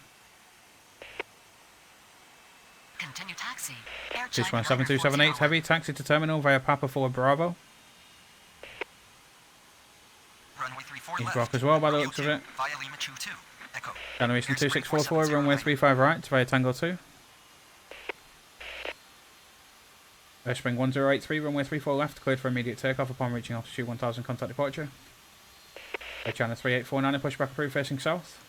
Continue taxi. Air Sichuan China 7278 heavy, taxi to terminal via Papa 4 Bravo. Runway 34 He's left. blocked as well by the looks of it. Via Lima 22. Echo. China Eastern Airspeed 2644, 470 runway right. 35 right via Tango 2. Spring 1083, runway 34 left, cleared for immediate takeoff upon reaching altitude 1000, contact departure. China 3849, pushback approved facing south.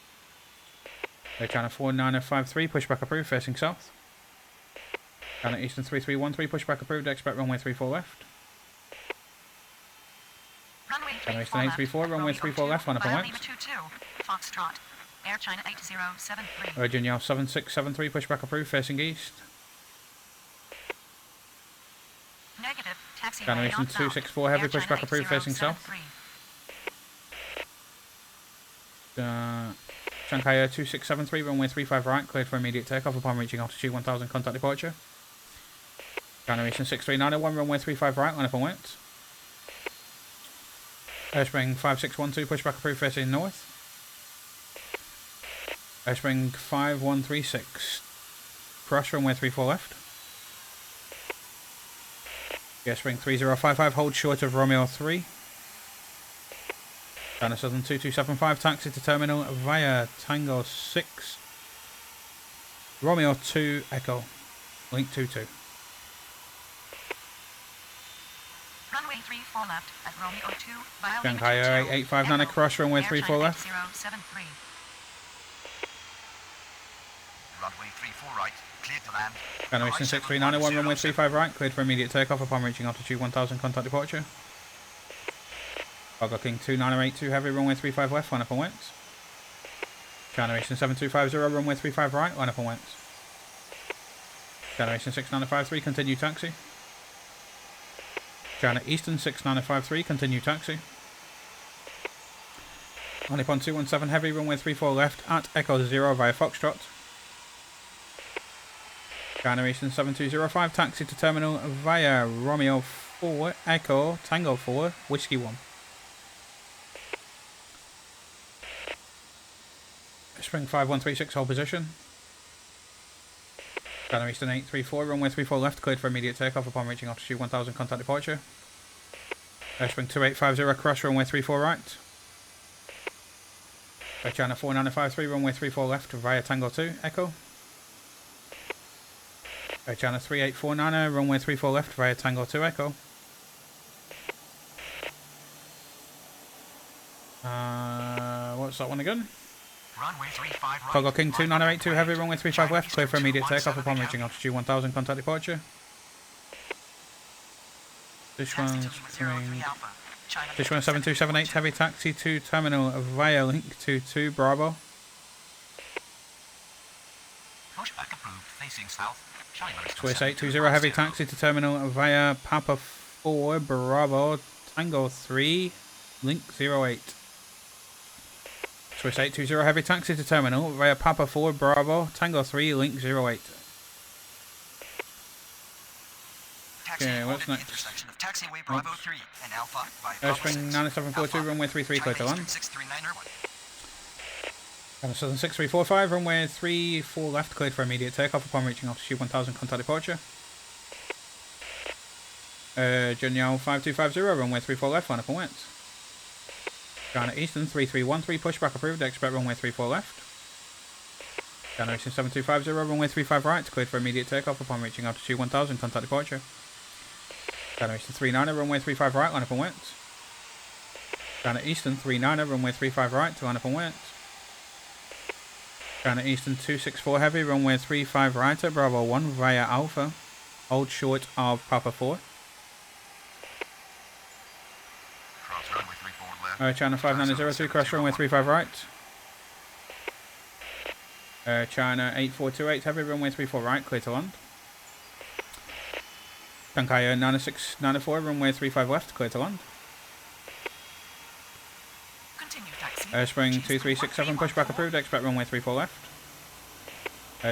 China 4953, pushback approved facing south. China Eastern 3313, pushback approved, expect runway 34 left. Runway China 34 Eastern 834, left, runway 34 left, line up and via left. Lima 22. Foxtrot. Air China 8073. Virgin Yell 7673, pushback approved facing east. Negative. Taxi China Eastern 264 heavy, pushback approved facing south. Shanghai 2673, runway 35 right, cleared for immediate takeoff upon reaching altitude 1000, contact departure. China Eastern 6391, runway 35 right, line up and wet. Airspring 5612, pushback approved facing north. Airspring 5136, cross runway 34 left. Airspring 3055, hold short of Romeo 3. China Southern 2275, taxi to terminal via Tango 6. Romeo 2 Echo, link 22. Runway 34 left at Romeo 2 via Shanghai Lima 22. 8859, Echo. cross runway Air 34 China left. 8073. Runway 34 right. Cleared to land. China Eastern 6391, runway 35 right, cleared for immediate takeoff upon reaching altitude 1000, contact departure. Cargo King 2982 heavy, runway 35 left, line up and wet. China Eastern 7250, runway 35 right, line up and wet. China Eastern 6953, continue taxi. China Eastern 6953, continue taxi. Nippon 217 heavy, runway 34 left at Echo 0 via Foxtrot. China Eastern 7205, taxi to terminal via Romeo 4 Echo Tango 4 Whiskey 1. Spring 5136, hold position. China Eastern 834, runway 34 left, cleared for immediate takeoff upon reaching altitude 1000, contact departure. Spring 2850, cross runway 34 right. China 4953, runway 34 left via Tango 2 Echo. China 3849, runway 34 left via Tango 2 Echo. What's that one again? Runway 35 right. Cargo King 2982 heavy, runway 35 left, clear for immediate takeoff upon reaching altitude 1000, contact departure. This one's coming. This one 7278 heavy, taxi to terminal via link 22 Bravo. Pushback approved. Facing south. China Eastern Swiss 820 heavy, taxi to terminal via Papa 4 Bravo Tango 3 link 08. Swiss 820 heavy, taxi to terminal via Papa 4 Bravo Tango 3 link 08. Okay, what's next? Intersection of taxiway Bravo 3 and Alpha by Airspring 9742, runway 33, clear to land. 639 Irwin. Southern 6345, runway 34 left, cleared for immediate takeoff upon reaching altitude 1000, contact departure. Junyao 5250, runway 34 left, line up and wet. China Eastern 3313, pushback approved, expect runway 34 left. China Eastern 7250, runway 35 right, cleared for immediate takeoff upon reaching altitude 1000, contact departure. China Eastern 39er, runway 35 right, line up and wait. China Eastern 39er, runway 35 right, to line up and wait. China Eastern 264 heavy, runway 35 right at Bravo 1 via Alpha. Hold short of Papa 4. Cross runway 34 left. China 5903, cross runway 35 right. China 8428 heavy, runway 34 right, clear to land. Shanghai 9694, runway 35 left, clear to land. Continue taxi. Spring 2367, pushback approved, expect runway 34 left.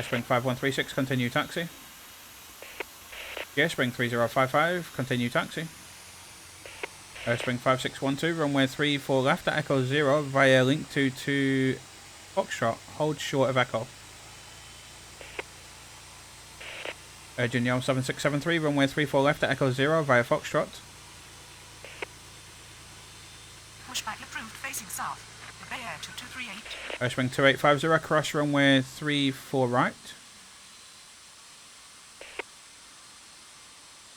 Spring 5136, continue taxi. Spring 3055, continue taxi. Spring 5612, runway 34 left at Echo 0 via link to Foxtrot, hold short of Echo. Junior 7673, runway 34 left at Echo 0 via Foxtrot. Pushback approved facing south. Busier 2238. Spring 2850, cross runway 34 right.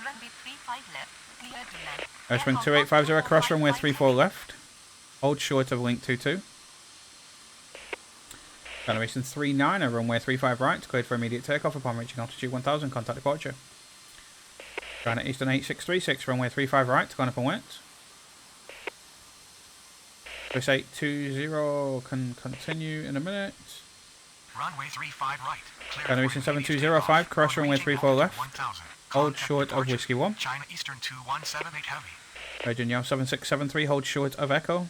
Runway 35 left. Clear to land. Spring 2850, cross runway 34 left. Hold short of link 22. China Eastern 39er, runway 35 right, cleared for immediate takeoff upon reaching altitude 1000, contact departure. China Eastern 8636, runway 35 right, line up and wait. Swiss 820 can continue in a minute. Runway 35 right. Clear China for Eastern immediate 7205, takeoff. cross runway Reaching 34 left. 1000. Hold Contact short of departure. Whiskey 1. China Eastern 2178 heavy. Virgin Yao 7673, hold short of Echo.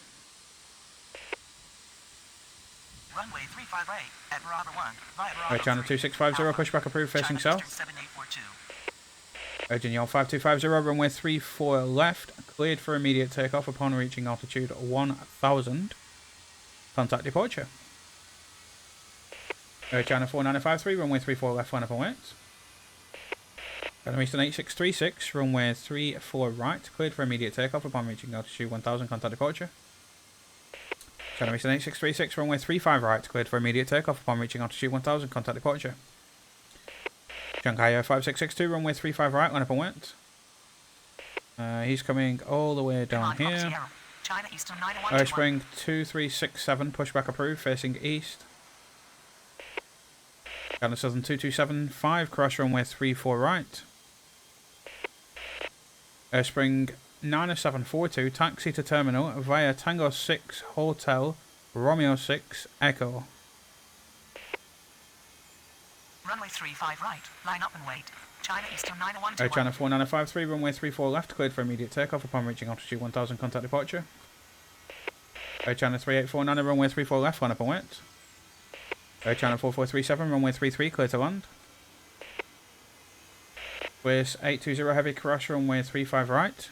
Runway 35 right at Bravo 1 via Bravo China 3. 2650, pushback approved, facing China south. Eastern 7842. Virgin Yao 5250, runway 34 left, cleared for immediate takeoff upon reaching altitude 1000. Contact departure. China 4953, runway 34 left, line up and wait. China Eastern 8636, runway 34 right, cleared for immediate takeoff upon reaching altitude 1000, contact departure. China Eastern 8636, runway 35 right, cleared for immediate takeoff upon reaching altitude 1000, contact departure. Shanghai 5662, runway 35 right, line up and wait. He's coming all the way down Command Fox here. Sierra. China Eastern 9121. Spring 2367, pushback approved, facing east. China Southern 2275, cross runway 34 right. Spring 9742, taxi to terminal via Tango 6 Hotel Romeo 6 Echo. Runway 35 right. Line up and wait. China Eastern 9121. China 4953, runway 34 left, cleared for immediate takeoff upon reaching altitude 1000, contact departure. China 3849, runway 34 left, line up and wait. China 4437, runway 33, clear to land. Swiss 820 heavy, cross runway 35 right.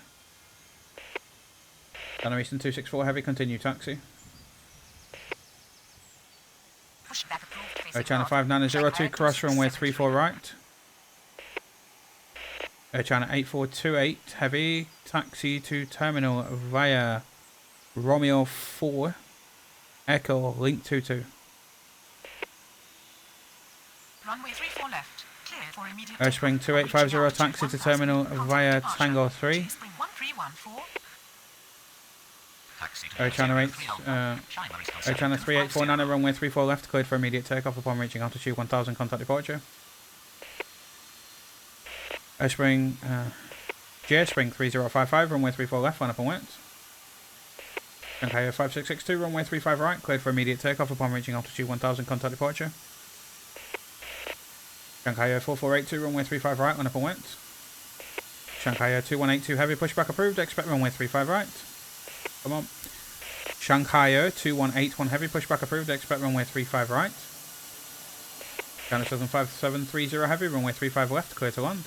China Eastern 264 heavy, continue taxi. Pushback approved facing China north. 5902, cross runway 34 267. right. China 8428 heavy, taxi to terminal via Romeo 4 Echo link 22. Runway 34 left. Clear for immediate Spring takeoff. 2850, taxi to terminal via Tango 3. Spring 1314. Taxi to China 8, China Eastern China 3849, runway 34 left, cleared for immediate takeoff upon reaching altitude 1000, contact departure. Spring, Spring 3055, runway 34 left, line up and wait. Shanghai 5662, runway 35 right, cleared for immediate takeoff upon reaching altitude 1000, contact departure. Shanghai 4482, runway 35 right, line up and wait. Shanghai 2182, heavy pushback approved, expect runway 35 right. Come on. Shanghai 2181, heavy pushback approved, expect runway 35 right. China Southern 5730, heavy, runway 35 left, clear to land.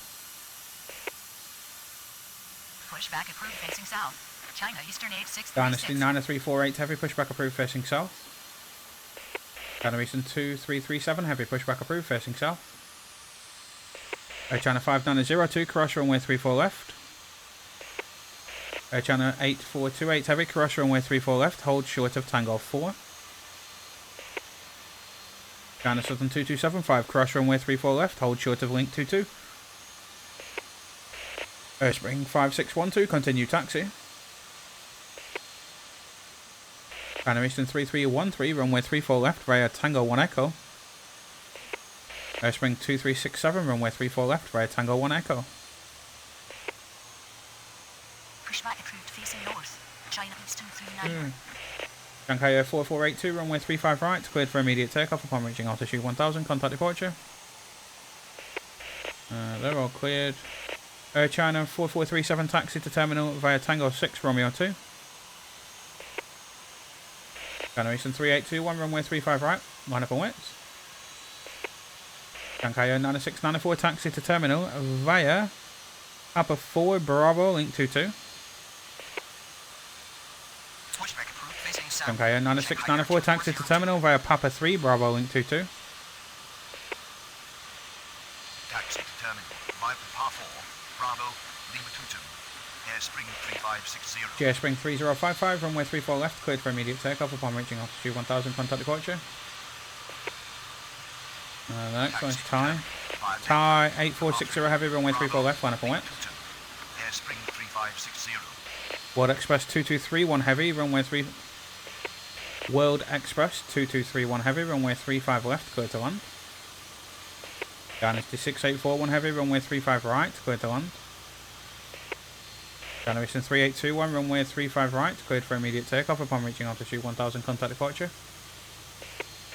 Pushback approved facing south. China Eastern 8636. Dynasty 9348, heavy pushback approved, facing south. China Eastern 2337, heavy pushback approved, facing south. China 5902, cross runway 34 left. China 8428, heavy, cross runway 34 left, hold short of Tango 4. China Southern 2275, cross runway 34 left, hold short of link 22. Spring 5612, continue taxi. China Eastern 3313, runway 34 left via Tango 1 Echo. Spring 2367, runway 34 left via Tango 1 Echo. Pushback approved facing north. China Eastern 39. Shanghai 4482, runway 35 right, cleared for immediate takeoff upon reaching altitude 1000, contact departure. They're all cleared. Air China 4437, taxi to terminal via Tango 6, Romeo 2. China Eastern 3821, runway 35 right, line up and wait. Shanghai 9694, taxi to terminal via Papa 4, Bravo, link 22. Pushback approved facing south. Shanghai 9694, taxi to terminal via Papa 3, Bravo, link 22. Taxi to terminal. Via Par 4, Bravo, Lima 22. Air Spring 3560. GS Spring 3055, runway 34 left, cleared for immediate takeoff upon reaching altitude 1000, contact departure. The next one is Thai. Thai 8460 heavy, runway 34 left, line up and wet. Air Spring 3560. World Express 2231 heavy, runway 3. World Express 2231 heavy, runway 35 left, clear to land. Dynasty 6841 heavy, runway 35 right, clear to land. Dynasty 3821, runway 35 right, cleared for immediate takeoff upon reaching altitude 1000, contact departure.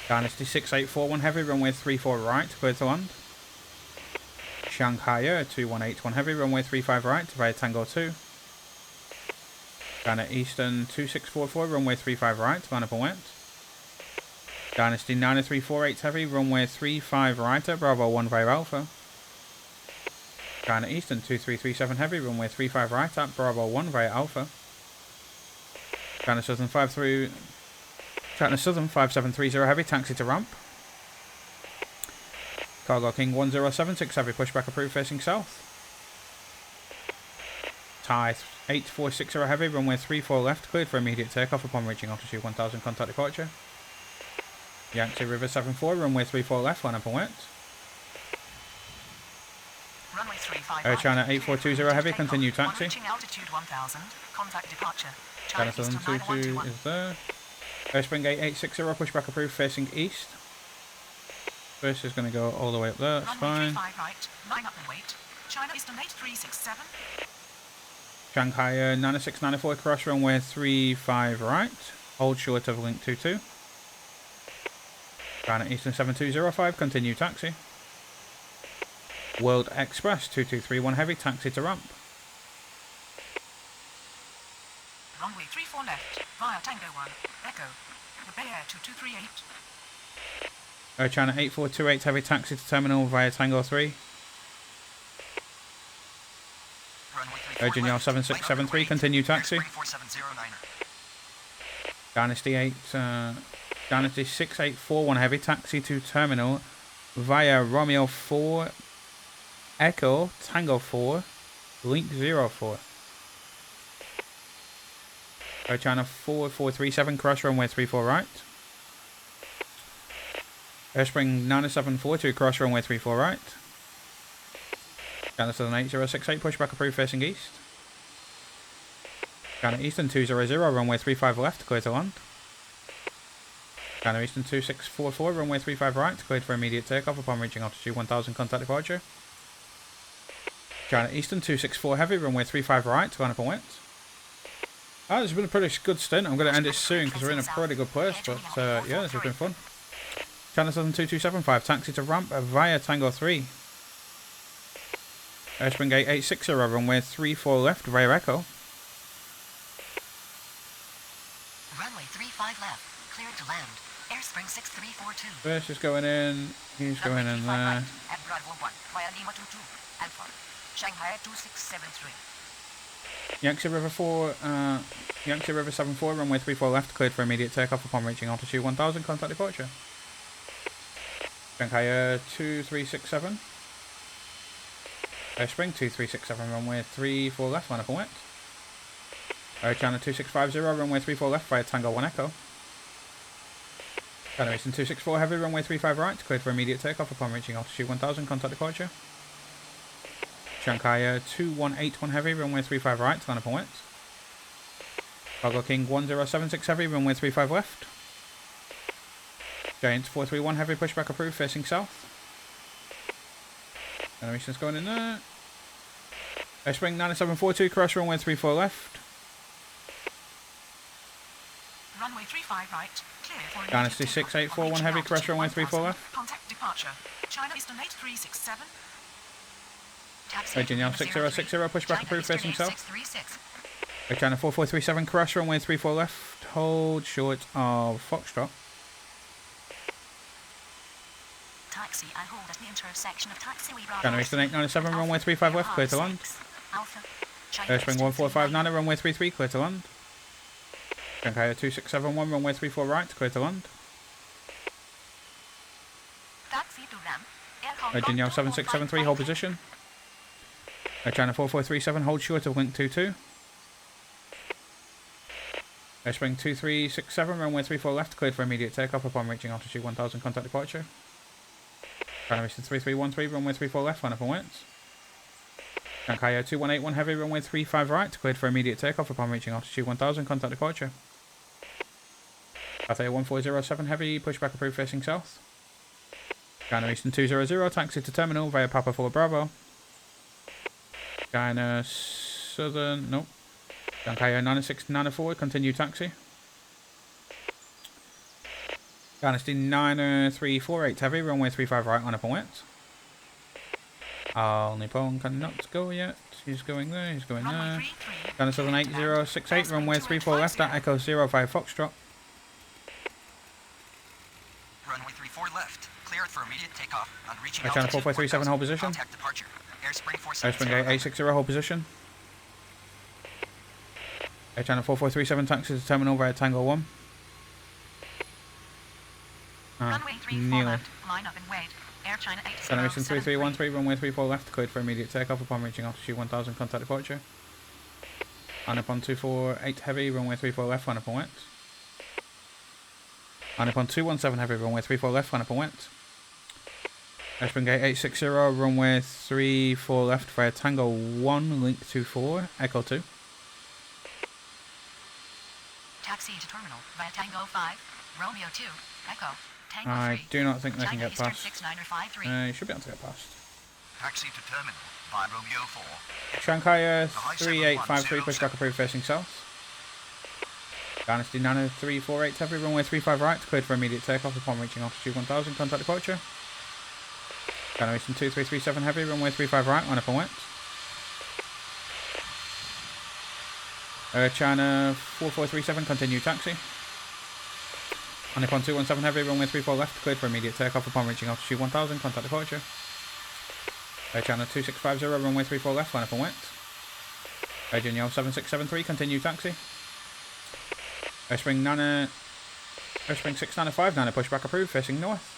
Dynasty 6841 heavy, runway 34 right, cleared to land. Shanghai 2181 heavy, runway 35 right, via Tango 2. China Eastern 2644, runway 35 right, line up and wet. Dynasty 9348 heavy, runway 35 right at Bravo 1 via Alpha. China Eastern 2337 heavy, runway 35 right at Bravo 1 via Alpha. China Southern 5730 heavy, taxi to ramp. Cargo King 1076 heavy, pushback approved facing south. Thai 8460 heavy, runway 34 left, cleared for immediate takeoff upon reaching altitude 1000, contact departure. Yangtze River 74, runway 34 left, line up and wet. Runway 35 Air China 8420 heavy, continue taxi. Reaching altitude 1000, contact departure. China China Southern Eastern 22 9121. is there. Air Spring 8860, pushback approved facing east. First is going to go all the way up there, that's Runway fine. 35 right, line up and wait. China Eastern 8367. Shanghai 9694, cross runway 35 right, hold short of link 22. China Eastern 7205, continue taxi. World Express 2231 heavy, taxi to ramp. Runway 34 left, via Tango 1, Echo. The Bay Air 2238. Air China 8428 heavy, taxi to terminal via Tango 3. Air Janelle 7673, continue taxi. Dynasty 6841 heavy, taxi to terminal via Romeo 4 Echo Tango 4 link 04. Air China 4437, cross runway 34 right. Air Spring 9742, cross runway 34 right. China Southern 8068, pushback approved facing east. China Eastern 200, runway 35 left, clear to land. China Eastern 2644, runway 35 right, cleared for immediate takeoff upon reaching altitude 1000, contact departure. China Eastern 264 heavy, runway 35 right, line up and wet. This has been a pretty good stint. I'm going to end it soon because we're in a pretty good place, but yeah, this has been fun. China Southern 2275, taxi to ramp via Tango 3. Air Spring 8860, runway 34 left via Echo. Runway 35 left, cleared to land. Air Spring 6342. First is going in, he's going in there. At Bravo 1, via Lima 22, Alpha. Shanghai 2673. Yangtze River 74, runway 34 left, cleared for immediate takeoff upon reaching altitude 1000, contact departure. Shanghai 2367. Air Spring 2367, runway 34 left, line up and wet. Air China 2650, runway 34 left via Tango 1 Echo. China Eastern 264 heavy, runway 35 right, cleared for immediate takeoff upon reaching altitude 1000, contact departure. Shanghai 2181 heavy, runway 35 right, line up and wet. Cargo King 1076 heavy, runway 35 left. Giant 431 heavy, pushback approved, facing south. Animation's going in there. Spring 9742, cross runway 34 left. Runway 35 right, clear for Dynasty 6841 heavy, cross runway 34 left. Contact departure. China Eastern 8367. Virginia 6060, pushback approved, facing south. 636. China 4437, cross runway 34 left. Hold short of Foxtrot. Taxi, I hold at the intersection of taxiway China Eastern 897, runway 35 left, clear to land. Spring 1459, runway 33, clear to land. Shanghai 2671, runway 34 right, clear to land. Taxi to ramp. Virginia 7673, hold position. China 4437, hold short of link 22. Spring 2367, runway 34 left, cleared for immediate takeoff upon reaching altitude 1000, contact departure. China Eastern 3313, runway 34 left, line up and wet. Shanghai 2181 heavy, runway 35 right, cleared for immediate takeoff upon reaching altitude 1000, contact departure. Cathay 1407 heavy, pushback approved, facing south. China Eastern 200, taxi to terminal via Papa 4 Bravo. China Southern, nope. Shanghai 9694, continue taxi. Dynasty 9348 heavy, runway 35 right, line up and wet. Nippon cannot go yet. He's going there, he's going there. China Southern 8068, runway 34 left, at Echo 05 Foxtrot. Runway 34 left. Cleared for immediate takeoff on reaching China altitude 4437, hold position. Contact departure. Airspring Airsprung 470. 860, hold position. China 4437, taxi to terminal via Tango 1. Runway 34 nearly. left, line up and wait. Air China China Eastern 8073. 3313, runway 34 left, cleared for immediate takeoff upon reaching altitude 1000, contact departure. And upon 248 heavy, runway 34 left, line up and wet. And upon 217 heavy, runway 34 left, line up and wet. Airsprung Gate 860, runway 34 left via Tango 1, link 24, Echo 2. Taxi to terminal via Tango 5, Romeo 2, Echo, Tango 3. I do not think they can China get Eastern past. 6953. You should be able to get past. Taxi to terminal by Romeo 4. Shanghai 3853, pushback approved, facing south. Dynasty 9348 heavy, runway 35 right, cleared for immediate takeoff upon reaching altitude 1000, contact departure. China Eastern 2337 heavy, runway 35 right, line up and wet. China 4437, continue taxi. And upon 217 heavy, runway 34 left, cleared for immediate takeoff upon reaching altitude 1000, contact departure. China 2650, runway 34 left, line up and wet. Virginia 7673, continue taxi. Spring 695, Nana pushback approved, facing north.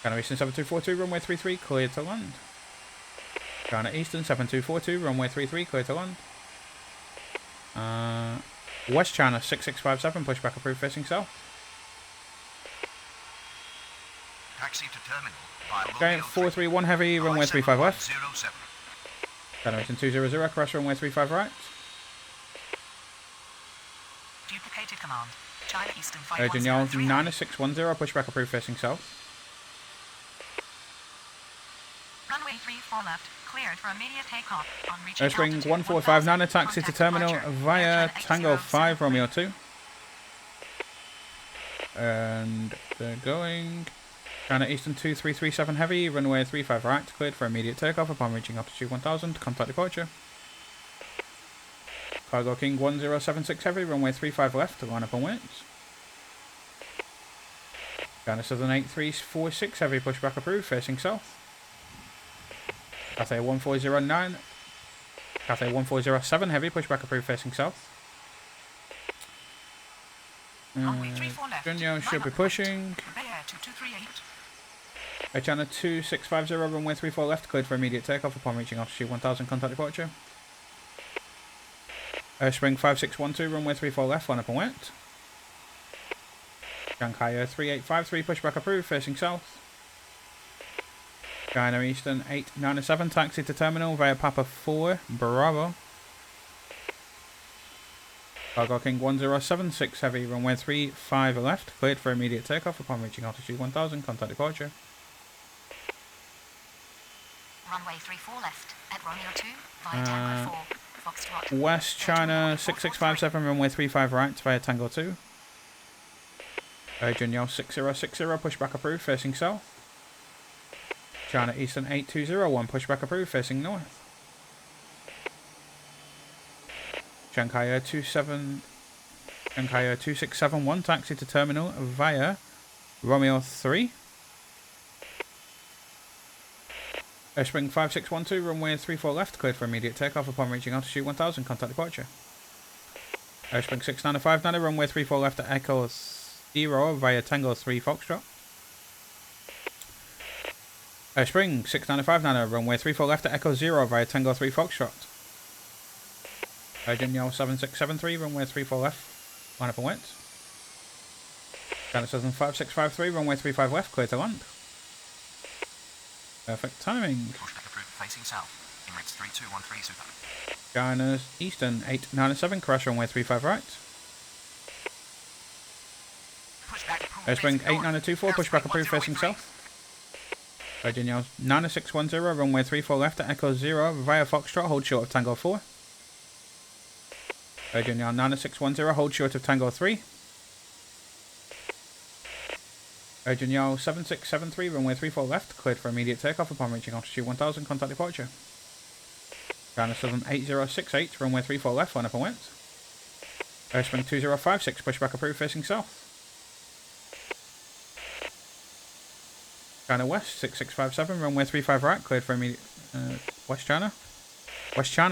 China Eastern 7242, runway 33, cleared to land. China Eastern 7242, runway 33, cleared to land. West China 6657, pushback approved, facing south. Taxi to terminal by Giant Romeo 431 heavy, runway 35 left. 07. China Eastern 200, cross runway 35 right. Duplicated command. China Eastern Virginia 5103. 9610, pushback approved, facing south. Runway 34 left, cleared for immediate takeoff on reaching Spring altitude 1459, 1000, taxi to contact terminal departure. via Air China Tango 5 8073. Romeo 2. And they're going. China Eastern 2337 heavy, runway 35 right, cleared for immediate takeoff upon reaching altitude 1000, contact departure. Cargo King 1076 heavy, runway 35 left, line up and wait. China Southern 8346 heavy, pushback approved, facing south. Cathay 1409, Cathay 1407 heavy, pushback approved, facing south. Runway 34 left. Junyo should Line be up pushing. Bay Air 2238. China 2650, runway 34 left, cleared for immediate takeoff upon reaching altitude 1000, contact departure. Spring 5612, runway 34 left, line up and wet. Shanghai 3853, pushback approved, facing south. China Eastern 897, taxi to terminal via Papa 4, Bravo. Cargo King 1076 Heavy, runway 35 left, cleared for immediate takeoff upon reaching altitude 1000, contact departure. Runway 34 left at Romeo 2 via Tango 4, Foxtrot. West China 6657, runway 35 right via Tango 2. Agent Yell 6060, pushback approved, facing south. China Eastern 8201, pushback approved, facing north. Shanghai 2671, taxi to terminal via Romeo 3. Spring 5612, runway 34 left, cleared for immediate takeoff upon reaching altitude 1000, contact departure. Spring 6959, runway 34 left at Echo 0 via Tango 3 Foxtrot. Spring 6959, runway 34 left at Echo 0 via Tango 3 Foxtrot. Agent Yell 7673, runway 34 left, line up and wait. China Southern 5653, runway 35 left, clear to land. Perfect timing. Pushback approved, facing south. Emirates 3213 Super. China Eastern 897, crash runway 35 right. Pushback approved, Spring facing north. 8924, pushback approved, facing south. Agent Yell 9610, runway 34 left at Echo 0 via Foxtrot, hold short of Tango 4. Agent Yell 9610, hold short of Tango 3. Agent Yell 7673, runway 34 left, cleared for immediate takeoff upon reaching altitude 1000, contact departure. China Southern 8068, runway 34 left, line up and wait. Spring 2056, pushback approved, facing south. China West 6657, runway 35 right, cleared for immediate... West China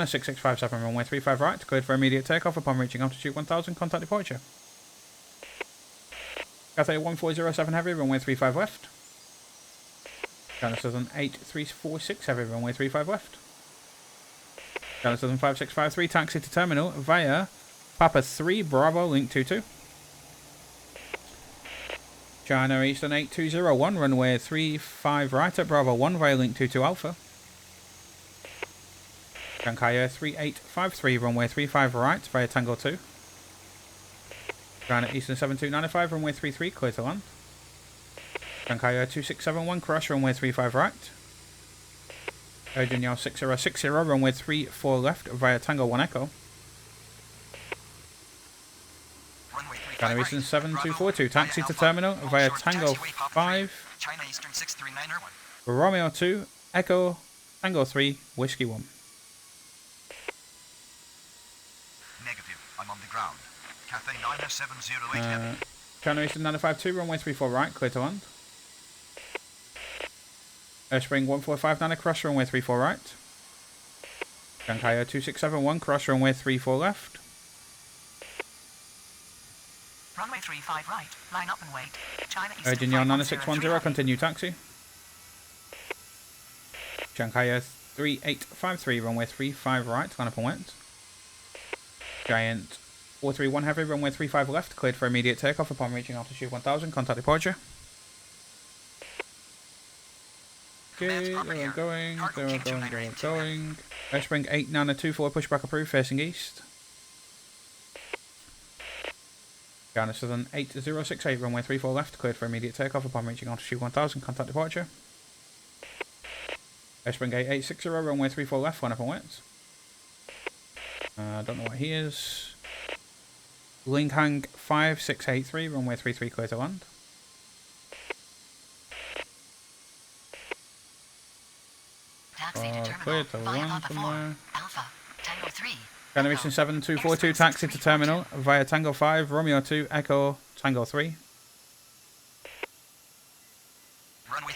6657, runway 35 right, cleared for immediate takeoff upon reaching altitude 1000, contact departure. Cathay 1407 Heavy, runway 35 left. China Southern 8346 Heavy, runway 35 left. China Southern 5653, taxi to terminal via Papa 3 Bravo, link 22. China Eastern 8201, runway 35 right at Bravo 1 via link 22 Alpha. Shanghai 3853, runway 35 right via Tango 2. China Eastern 7295, runway 33, clear to land. Shanghai 2671, crash runway 35 right. Agent Yell 6060, runway 34 left via Tango 1 Echo. China Eastern 7242, taxi to terminal via Tango 5. China Eastern 639 Romeo 2, Echo, Tango 3, Whiskey 1. Negative, I'm on the ground. Cathay 90708 Heavy. China Eastern 952, runway 34 right, clear to land. Spring 1459, cross runway 34 right. Shanghai 2671, cross runway 34 left. Runway 35 right, line up and wait. China Eastern Agent Yell 5103 9610, continue taxi. Shanghai 3853, runway 35 right, line up and wait. Giant 431 Heavy, runway 35 left, cleared for immediate takeoff upon reaching altitude 1000, contact departure. Okay, they're going. Spring 8924, pushback approved, facing east. China Southern 8068, runway 34 left, cleared for immediate takeoff upon reaching altitude 1000, contact departure. Spring 8860, runway 34 left, line up and wait. I don't know what he is. Linghang 5683, runway 33, clear to land. Clear to land somewhere. Alpha, Tango 3. China Eastern 7242, taxi to terminal via Tango 5, Romeo 2, Echo, Tango 3.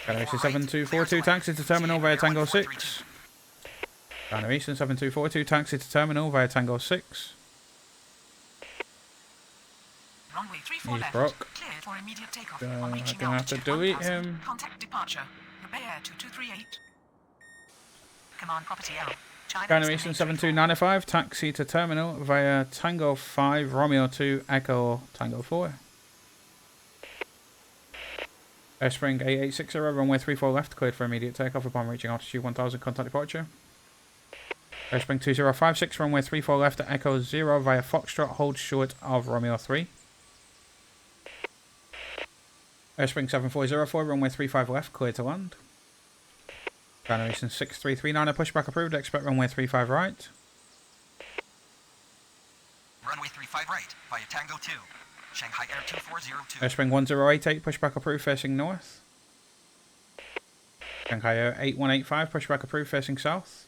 China Eastern 7242, taxi to terminal via Tango 6. China Eastern 7242, taxi to terminal via Tango 6. Runway 34 He's left. broke. Cleared for immediate takeoff I'm on reaching gonna have to altitude delete 1000. him. Contact departure. Repair 2238. Command property L. China Eastern 7295, taxi to terminal via Tango 5, Romeo 2, Echo, Tango 4. Spring 8860, runway 34 left, cleared for immediate takeoff upon reaching altitude 1000, contact departure. Spring 2056, runway 34 left at Echo 0 via Foxtrot, hold short of Romeo 3. Spring 7404, runway 35 left, cleared to land. China Eastern 6339, pushback approved, expect runway 35 right. Runway 35 right, via Tango 2. Shanghai Air 2402. Spring 1088, pushback approved, facing north. Shanghai Air 8185, pushback approved, facing south.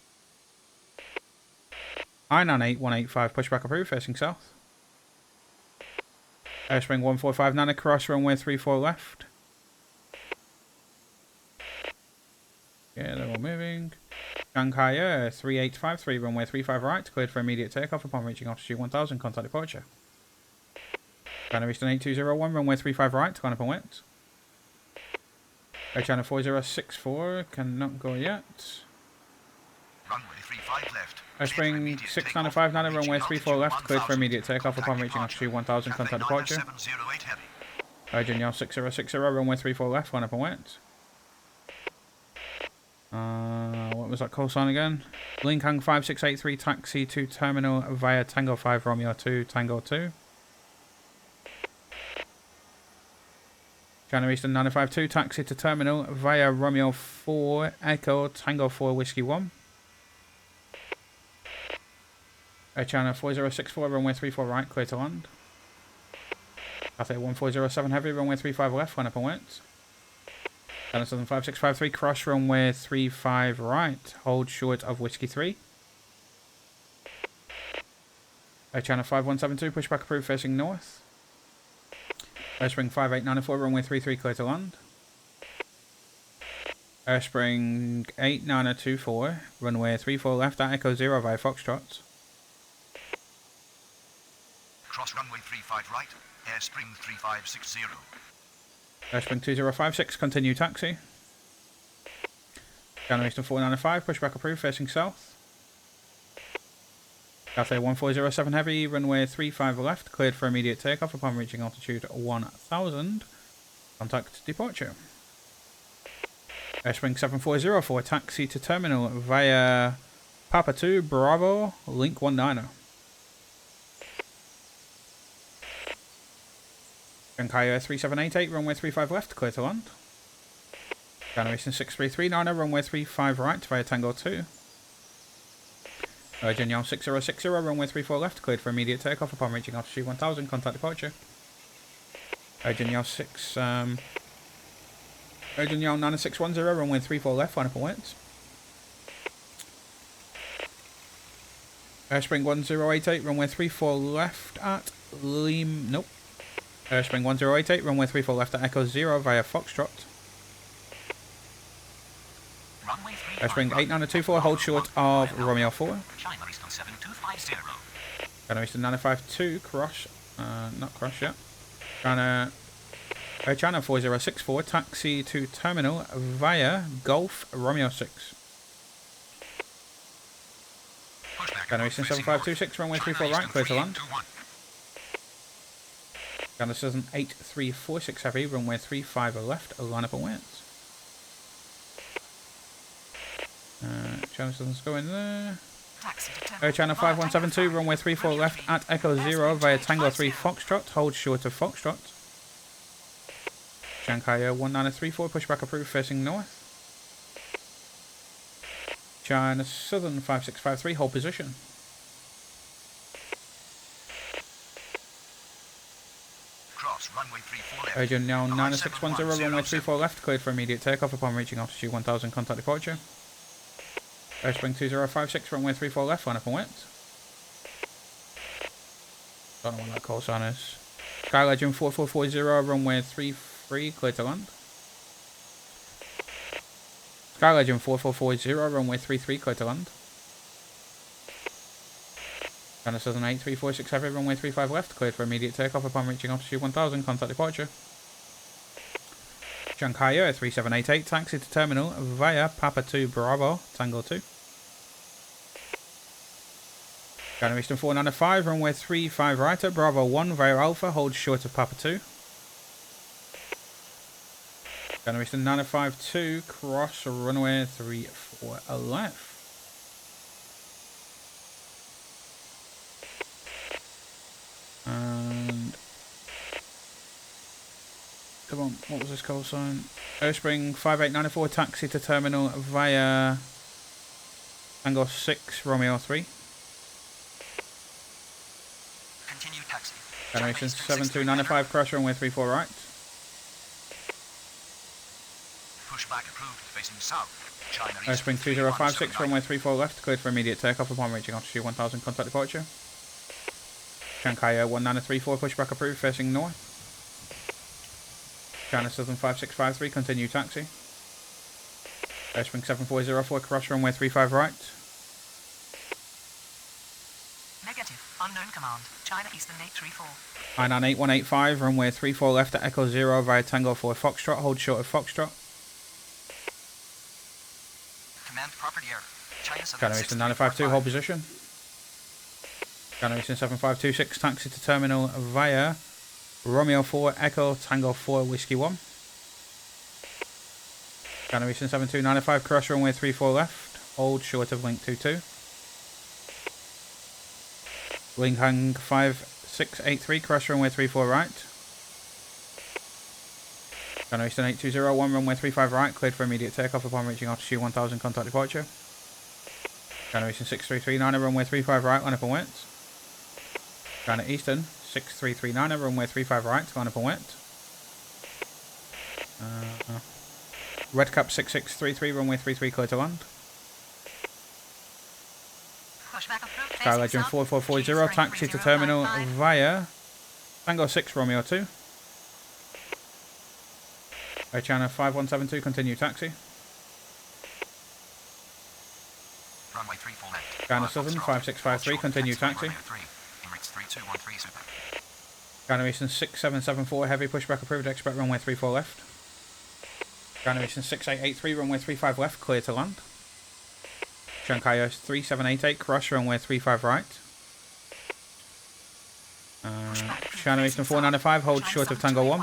Hainan 8185, pushback approved, facing south. Spring 1459, cross runway 34 left. Yeah, they're all moving. Shanghai Air 3853, runway 35 right, cleared for immediate takeoff upon reaching altitude 1000, contact departure. China Eastern 8201, runway 35 right, climb up and wet. Air China 4064, cannot go yet. Runway 35 left. Spring 6959, runway 34 left, cleared for immediate takeoff upon reaching altitude 1000, contact departure. 708 heavy. Urgent Yaw 6060, runway 34 left, climb up and wet. What was that call sign again? Linkhang 5683, taxi to terminal via Tango 5, Romeo 2, Tango 2. China Eastern 952, taxi to terminal via Romeo 4, Echo, Tango 4, Whiskey 1. Air China 4064, runway 34 right, clear to land. Cathay 1407 heavy, runway 35 left, line up and wet. China Southern 5653, cross runway 35 right, hold short of Whiskey 3. Air China 5172, pushback approved, facing north. Airspring 5894, runway 33, clear to land. Airspring 8924, runway 34 left at Echo 0 via Foxtrot. Cross runway 35 right, Airspring 3560. Airspring 2056, continue taxi. China Eastern 495, pushback approved, facing south. Cathay 1407 heavy, runway 35 left, cleared for immediate takeoff upon reaching altitude 1000. Contact departure. Airspring 7404, taxi to terminal via Papa 2, Bravo, Link 19er. Shanghai Air 3788, runway 35 left, clear to land. China Eastern 6339, runway 35 right via Tango 2. Urgent Yaw 6060, runway 34 left, cleared for immediate takeoff upon reaching altitude 1000, contact departure. Urgent Yaw 9610, runway 34 left, line up and wet. Airspring 1088, runway 34 left at nope. Airspring 1088, runway 34 left at Echo 0 via Foxtrot. Airspring 8924, hold short of Romeo 4. China Eastern 7250. China Eastern 952, cross, not cross yet. China 4064, taxi to terminal via Golf Romeo 6. China Eastern 7526, runway 34 right, clear to land. China Southern 8346 heavy, runway 35 left, line up and wet. China Southern's going there. Air China 5172, runway 34 left at Echo 0 via Tango 3 Foxtrot, hold short of Foxtrot. Shanghai Air 1934, pushback approved, facing north. China Southern 5653, hold position. Cross runway 34 left. Urgent now 9610, runway 34 left, cleared for immediate takeoff upon reaching altitude 1000, contact departure. Airspring 2056, runway 34 left, line up and wet. Don't know what that call sign is. Sky Legend 4440, runway 33, clear to land. Sky Legend 4440, runway 33, clear to land. China Southern 8346 heavy, runway 35 left, cleared for immediate takeoff upon reaching altitude 1000, contact departure. Shanghai Air 3788, taxi to terminal via Papa 2 Bravo, Tango 2. China Eastern 495, runway 35 right at Bravo 1 via Alpha, hold short of Papa 2. China Eastern 952, cross runway 34 left. And come on, what was this call sign? Airspring 5894, taxi to terminal via Tango 6, Romeo 3. Continue taxi. China Eastern 7295, cross runway 34 right. Pushback approved, facing south. China Airspring Eastern 2056, runway 34 left, cleared for immediate takeoff upon reaching altitude 1000, contact departure. Shanghai 1934, pushback approved, facing north. China Southern 5653, continue taxi. Airspring 7404, cross runway 35 right. Negative. Unknown command. China Eastern 834. Hainan 8185, runway 34 left at Echo 0 via Tango 4 Foxtrot, hold short of Foxtrot. Command property air. China China Eastern 952, hold position. China Eastern 7526, taxi to terminal via Romeo 4 Echo Tango 4 Whiskey 1. China Eastern 7295, cross runway 34 left, hold short of link 22. Link hang 5683, cross runway 34 right. China Eastern 8201, runway 35 right, cleared for immediate takeoff upon reaching altitude 1000, contact departure. China Eastern 6339, runway 35 right, line up and wait. China Eastern 6339, runway 35 right, line up and wait. Redcap 6633, runway 33, clear to land. Pushback approved. Sky facing Legend south. 4440, taxi to terminal 3055. via Tango 6 Romeo 2. Air China 5172, continue taxi. Runway 34 left. China Southern 5653, continue taxi. Emirates 3213 super. China Eastern 6774, heavy pushback approved, expect runway 34 left. China Eastern 6883, runway 35 left, clear to land. Shanghai 3788, cross runway 35 right. China Eastern 495, hold short of Tango 1.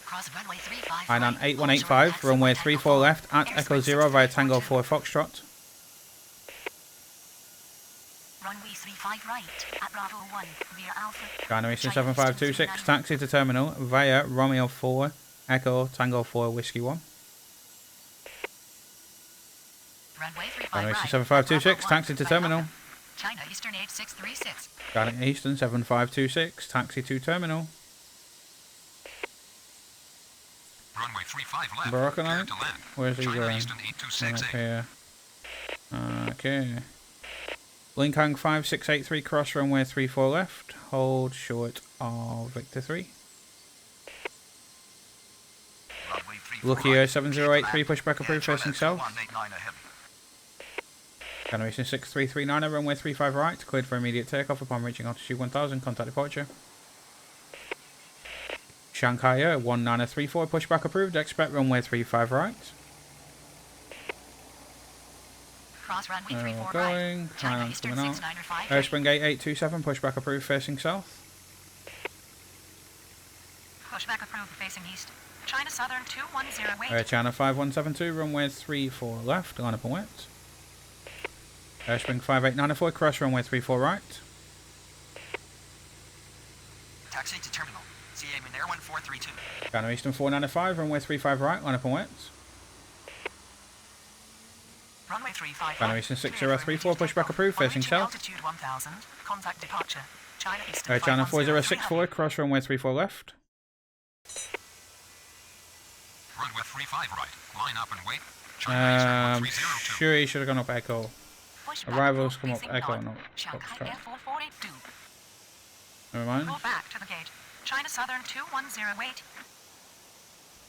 Cross runway 35 Hainan right. 8185, runway 34 left at Echo 0 via Tango 4 Foxtrot. Runway 35 right at Bravo 1 via Alpha. China Eastern 7526, taxi to terminal via Romeo 4 Echo Tango 4 Whiskey 1. Runway 35 China right. Eastern 7526, taxi to terminal. China Eastern 8636. China Eastern 7526, taxi to terminal. Runway 35 left. Baraka Clear Knight? to land. Where's he China going? Eastern Up 8268. here. Okay. Link hang 5683, cross runway 34 left, hold short of Victor 3. Runway 34 Lucky right. 7083, pushback approved, China facing south. 2189 heavy. China Eastern 6339, runway 35 right, cleared for immediate takeoff upon reaching altitude 1000, contact departure. Shanghai 1934, pushback approved, expect runway 35 right. Cross runway We're 34 right. going, China Hainan Eastern coming out. 6905. Airspring 8827, pushback approved, facing south. Pushback approved facing east. China Southern 210 wait. Air China 5172, runway 34 left, line up and wait. Airspring 5894, cross runway 34 right. Taxi to terminal. CA in Air 1432. China Eastern 495, runway 35 right, line up and wait. Runway 35 China right. Eastern Clear for 6034, immediate pushback takeoff. approved, On facing reaching south. altitude 1000. Contact departure. China Eastern Air China 510 4064, cross runway 34 left. Runway 35 right. Line up and wait. China Eastern 1302. Sure he should have gone up Echo. Pushback Arrivals approved come up facing Echo, north. not Shanghai Foxtrot. Air 4482. Never mind. Go back to the gate. China Southern 210 wait.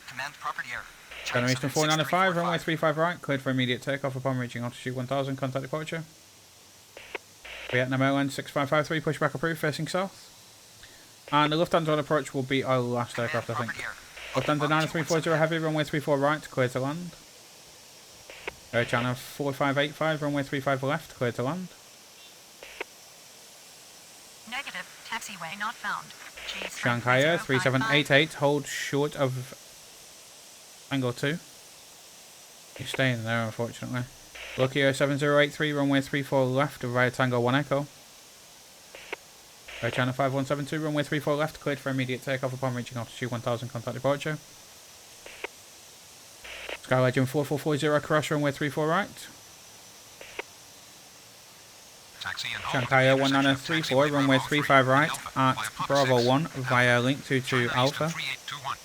Command property air. China Eastern 495, runway 35 right, cleared for immediate takeoff upon reaching altitude 1000, contact departure. Vietnam Airlines 6553, pushback approved, facing south. And the Lufthansa on approach will be our last aircraft, I think. Lufthansa 9340 heavy, runway 34 right, clear to land. Air China 4585, runway 35 left, clear to land. Negative. Taxiway not found. Cheese Shanghai 3788, hold short of Tango 2. You're staying there, unfortunately. Lucky 7083, runway 34 left via Tango 1 Echo. Air China 5172, runway 34 left, cleared for immediate takeoff upon reaching altitude 1000, contact departure. Sky Legend 4440, cross runway 34 right. Taxi and hold Shanghai at the intersection of 1934, taxiway runway Bravo 35 3, right Alpha, at via Papa Bravo 6, 1 via link 22 China Alpha. Eastern 3821.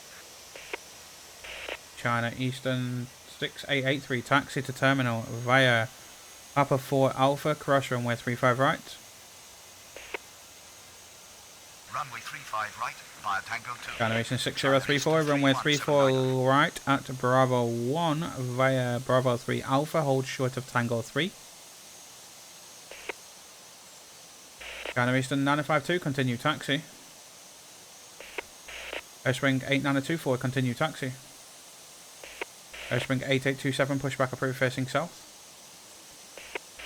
China Eastern 6883, taxi to terminal via Papa 4 Alpha, cross runway 35 right. Runway 35 right via Tango 2. China Eastern 6034, runway 34 right at Bravo 1 via Bravo 3 Alpha, hold short of Tango 3. China Eastern 952, continue taxi. Airspring 8924, continue taxi. Airspring 8827, pushback approved facing south.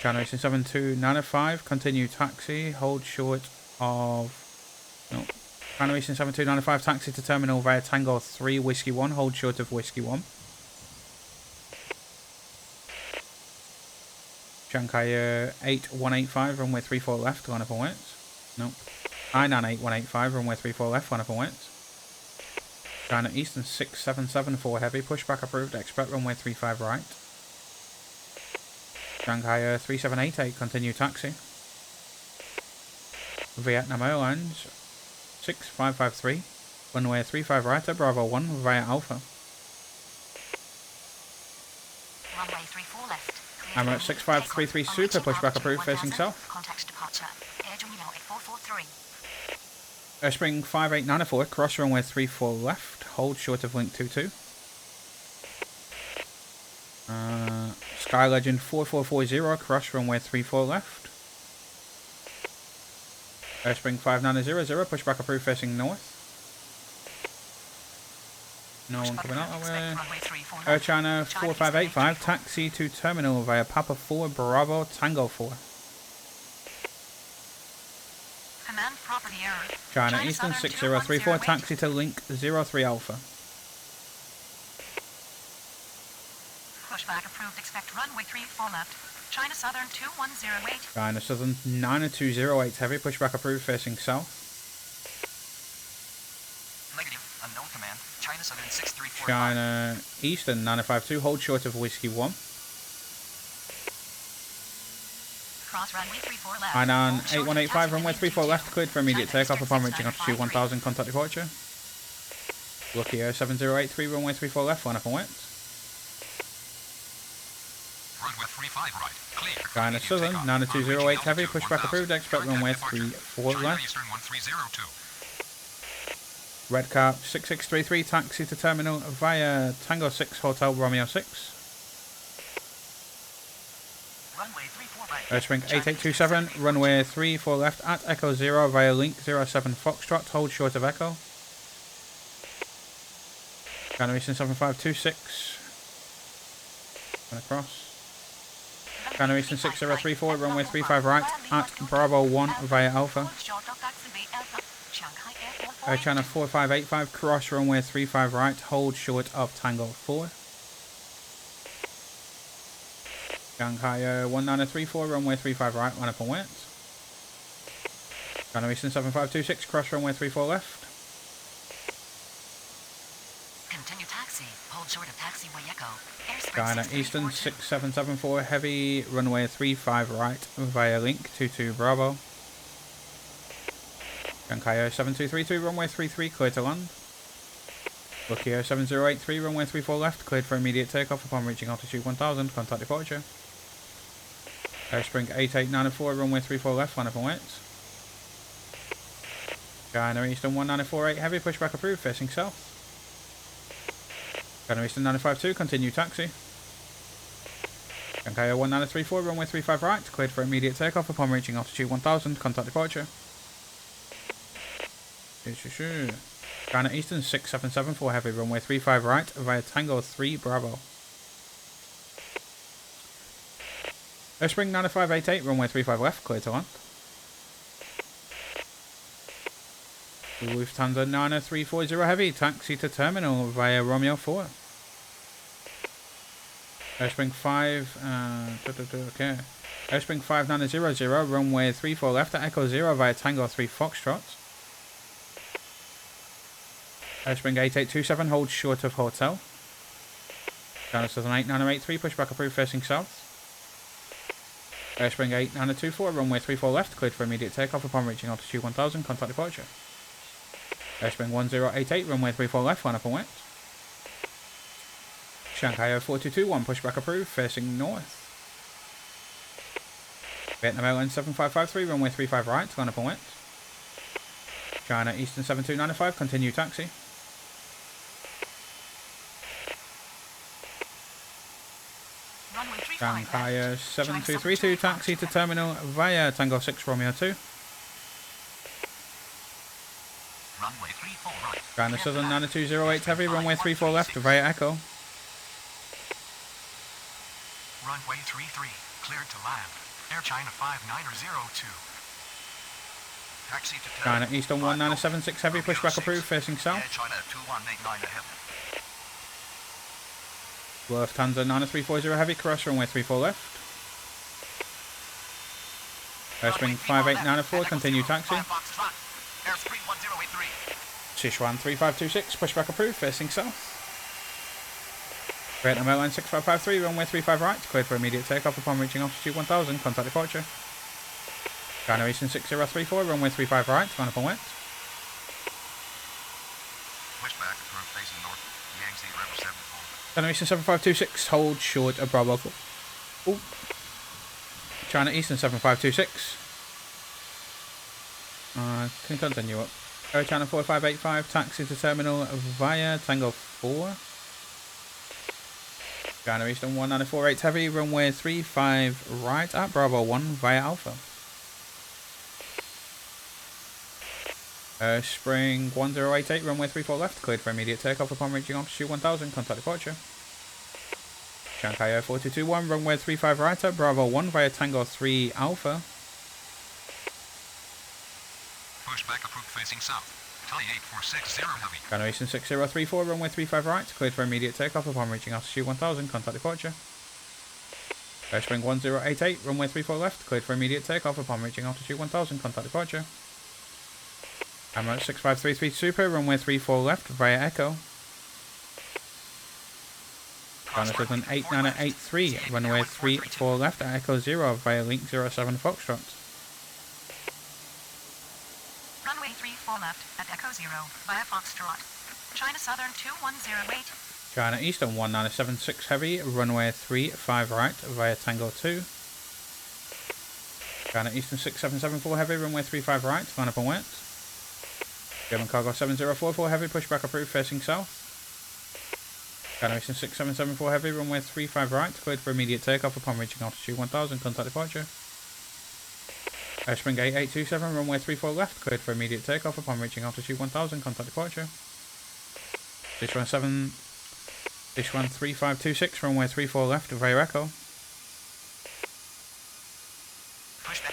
China Eastern 72905, continue taxi, hold short of... No. China Eastern 7295, taxi to terminal via Tango 3 Whiskey 1, hold short of Whiskey 1. Shanghai 8185, runway 34 left, line up and wait. No. I98185, runway 34 left, line up and wait. China Eastern 6774 heavy, pushback approved, expect runway 35 right. Shanghai 3788, continue taxi. Vietnam Airlines 6553, runway 35 right at Bravo 1 via Alpha. Runway 34 left. Emirates 6533 Super, pushback approved facing south. Contact departure. Air Junior 8443. Airspring 5894, cross runway 34 left, hold short of link 22. Sky Legend 4440, cross runway 34 left. Airspring 5900, pushback approved facing north. No one coming out that way. Air China 4585, taxi to terminal via Papa 4 Bravo Tango 4. Command property error. China Eastern 6034, taxi to link 03 Alpha. Pushback approved. Expect runway 34 left. China Southern 2108. China Southern 9208 heavy, pushback approved facing south. Negative. Unknown command. China Southern 6345. China Eastern 952, hold short of Whiskey 1. Cross runway 34 left. Hainan Hold short of 8185, taxiway runway link 34 left, 22. cleared for immediate China takeoff Eastern upon reaching altitude 6953. 1000, contact departure. Lucky Air 7083, runway 34 left, line up and wait. Runway 35 right. Clear. China Immediate Southern takeoff. 9208 heavy, Altitude pushback 1000. approved, expect Contact runway departure. 34 China left. Eastern 1302. Redcar 6633, taxi to terminal via Tango 6 Hotel Romeo 6. Runway 34 right. Airspring 8827, runway 34 left at Echo 0 via link 07 Foxtrot, hold short of Echo. China Eastern 7526. Going across. China Eastern 6034, runway 35 right at Bravo 1 via Alpha. Air China 4585, cross runway 35 right, hold short of Tango 4. Shanghai 1934, runway 35 right, line up and wait. China Eastern 7526, cross runway 34 left. Continue taxi. Hold short of taxiway Echo. Airspace China 6342. Eastern 6774, heavy, runway 35 right via link 22 Bravo. Shanghai 7232, runway 33, cleared to land. Lucky 7083, runway 34 left, cleared for immediate takeoff upon reaching altitude 1000, contact departure. Airspring 8894, runway 34 left, line up and wait. China Eastern 1948, heavy, pushback approved, facing south. China Eastern 952, continue taxi. Shanghai 1934, runway 35 right, cleared for immediate takeoff upon reaching altitude 1000, contact departure. China Eastern 6774 heavy, runway 35 right via Tango 3 Bravo. Airspring 9588, runway 35 left, clear to land. Lufthansa 9340 Heavy, taxi to terminal via Romeo 4. Airspring 5, okay. Airspring 5900, runway 34 left at Echo 0 via Tango 3 Foxtrot. Airspring 8827, hold short of hotel. China Southern 8983, pushback approved facing south. Airspring 8924, runway 34 left, cleared for immediate takeoff upon reaching altitude 1000, contact departure. Airspring 1088, runway 34 left, line up and wet. Shanghai 4221, pushback approved, facing north. Vietnam Airlines 7553, runway 35 right, line up and wet. China Eastern 7295, continue taxi. Shanghai 7232, taxi to terminal via Tango 6 Romeo 2. Runway 34 right. China Southern 9208 Heavy, runway 34 left via Echo. Runway 33, cleared to land. Air China 5902. Taxi to China Eastern 1976 Heavy, pushback approved, facing south. Air China 2189 ahead. Lufthansa 9340 Heavy, cross runway 34 left. Airspring 5894, continue taxi. Airspeed 1083. Sichuan 3526, pushback approved, facing south. Vietnam Airlines 6553, runway 35 right, cleared for immediate takeoff upon reaching altitude 1000, contact departure. China Eastern 6034, runway 35 right, line up and wet. Pushback approved facing north. Yangtze River 74. China Eastern 7526, hold short of Bravo 4. Ooh. China Eastern 7526. Can continue up. Air China 4585, taxi to terminal via Tango 4. China Eastern 1948 Heavy, runway 35 right at Bravo 1 via Alpha. Spring 1088, runway 34 left, cleared for immediate takeoff upon reaching altitude 1000, contact departure. Shanghai 4221, runway 35 right at Bravo 1 via Tango 3 Alpha. Pushback approved facing south. Thai 8460 Heavy. China Eastern 6034, runway 35 right, cleared for immediate takeoff upon reaching altitude 1000, contact departure. Airspring 1088, runway 34 left, cleared for immediate takeoff upon reaching altitude 1000, contact departure. Emirates 6533 Super, runway 34 left via Echo. China Southern 8983, runway 34 left at Echo 0 via Link 07 Foxtrot. Runway 34 left at Echo 0 via Foxtrot. China Southern 2108. China Eastern 1976 Heavy, runway 35 right via Tango 2. China Eastern 6774 Heavy, runway 35 right, line up and wet. German Cargo 7044 Heavy, pushback approved, facing south. China Eastern 6774 Heavy, runway 35 right, cleared for immediate takeoff upon reaching altitude 1000, contact departure. Airspring 8827, runway 34 left, cleared for immediate takeoff upon reaching altitude 1000, contact departure. Sichuan 3526, runway 34 left via Echo.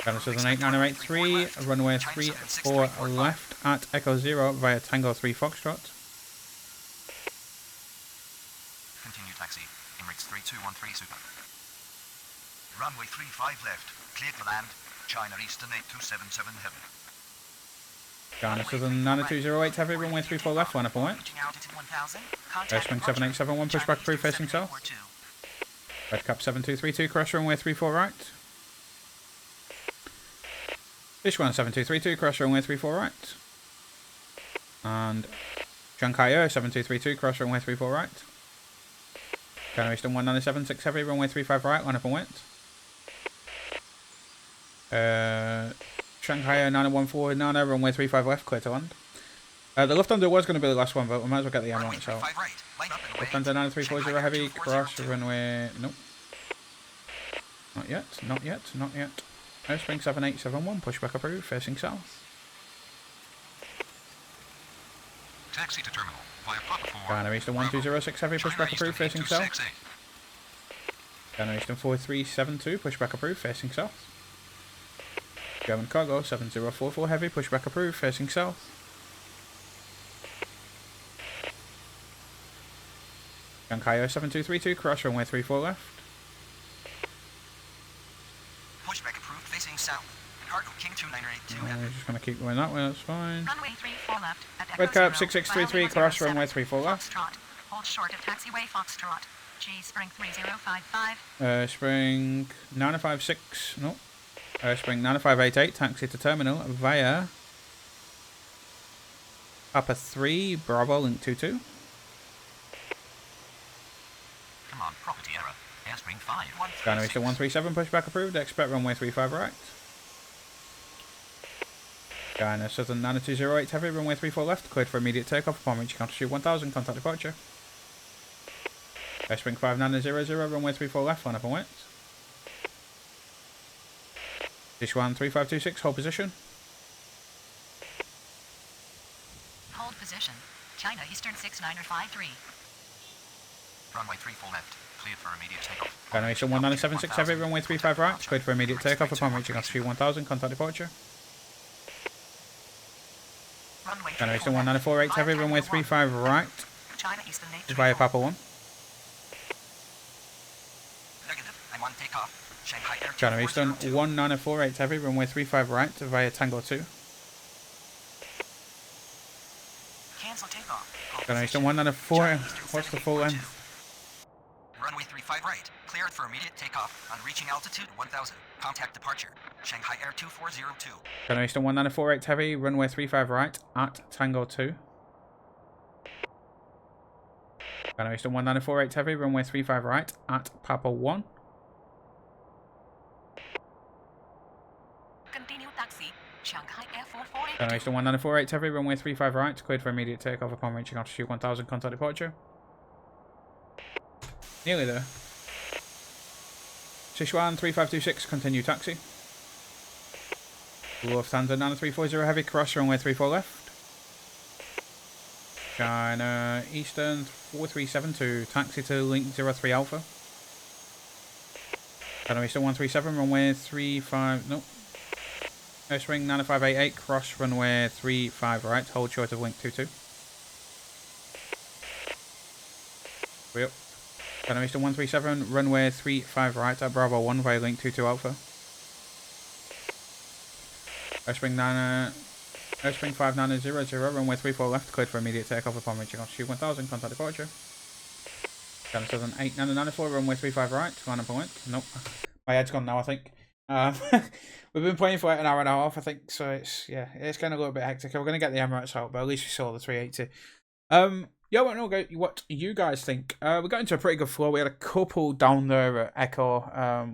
China Southern 8983, runway 34 left at Echo 0 via Tango 3 Foxtrot. Continue taxi. Emirates 3213 Super. Runway 35 left. Clear to land. China Eastern 8277 Heavy. China Southern 9208 Heavy, runway 34 left, line up and wet. Airspring 7871, pushback approved, facing south. Redcap 7232, cross runway 34 right. Sichuan 7232, cross runway 34 right. And Shanghai 7232, cross runway 34 right. China Eastern 1976 Heavy, runway 35 right, line up and wet. Shanghai 914 Nana, runway 35 left, clear to land. The Lufthansa was going to be the last one, but we might as well get the Emirates out. Lufthansa 9340 Heavy, cross runway... Nope. Not yet, not yet, not yet. Airspring 7871, pushback approved, facing south. Taxi to terminal via Papa 4. China Eastern 1206 Heavy, pushback approved, facing south. China Eastern 4372, pushback approved, facing south. German Cargo 7044 Heavy, pushback approved, facing south. Shanghai 7232, cross runway 34 left. Pushback approved facing south. Cargo King 2982. We're just going to keep going that way, that's fine. Runway 34 left at Red Echo cap 0, 6633, cross runway 34 left. Foxtrot. Hold short of taxiway Foxtrot. G Spring 3055. Spring 956, no. Spring 9588, taxi to terminal via Papa 3, Bravo, link 22. Come on, property error. Airspring 5. China Eastern 137, pushback approved, expect runway 35 right. China Southern 9208, heavy, runway 34 left, cleared for immediate takeoff upon reaching altitude 1000, contact departure. Spring 5900, runway 34 left, line up and wait. Sichuan 3526, hold position. Hold position. China Eastern 6953. Runway 34 left. Cleared for immediate takeoff. China Eastern 1976, heavy, runway 35 right, cleared for immediate takeoff upon reaching altitude 1000, contact departure. Runway China Eastern 1948, heavy, runway 35 right, China Eastern via Papa 1. Negative. I'm on takeoff. Shanghai Air China Eastern 2402. 1948, heavy, runway 35 right, via Tango 2. Cancel takeoff. China Eastern 194, what's the full length? Runway 35 right. Cleared for immediate takeoff on reaching altitude 1000. Contact departure. Shanghai Air 2402. China Eastern 1948, heavy, runway 35 right, at Tango 2. China Eastern 1948, heavy, runway 35 right, at Papa 1. Continue taxi. Shanghai Air 448. China Eastern 1948, heavy, runway 35 right, cleared for immediate takeoff upon reaching altitude 1000, contact departure. Nearly there. Sichuan 3526, continue taxi. Lufthansa 9340, heavy, cross runway 34 left. China Eastern 4372, taxi to link 03 Alpha. China Eastern 137, runway 35, nope. Spring 9588, cross runway 35 right, hold short of link 22. Way up. China Eastern 137, runway 35 right at Bravo 1 via link 22 Alpha. Spring 5900, runway 34 left, cleared for immediate takeoff upon reaching altitude 1000, contact departure. China Southern 8994, runway 35 right, line up and wait. Nope. My head's gone now, I think. We've been playing for like an hour and a half, I think, so it's, yeah, it's kind of a little bit hectic. We're going to get the Emirates out, but at least we saw the 380. Yeah, I don't know what you guys think. We got into a pretty good flow. We had a couple down there at Echo,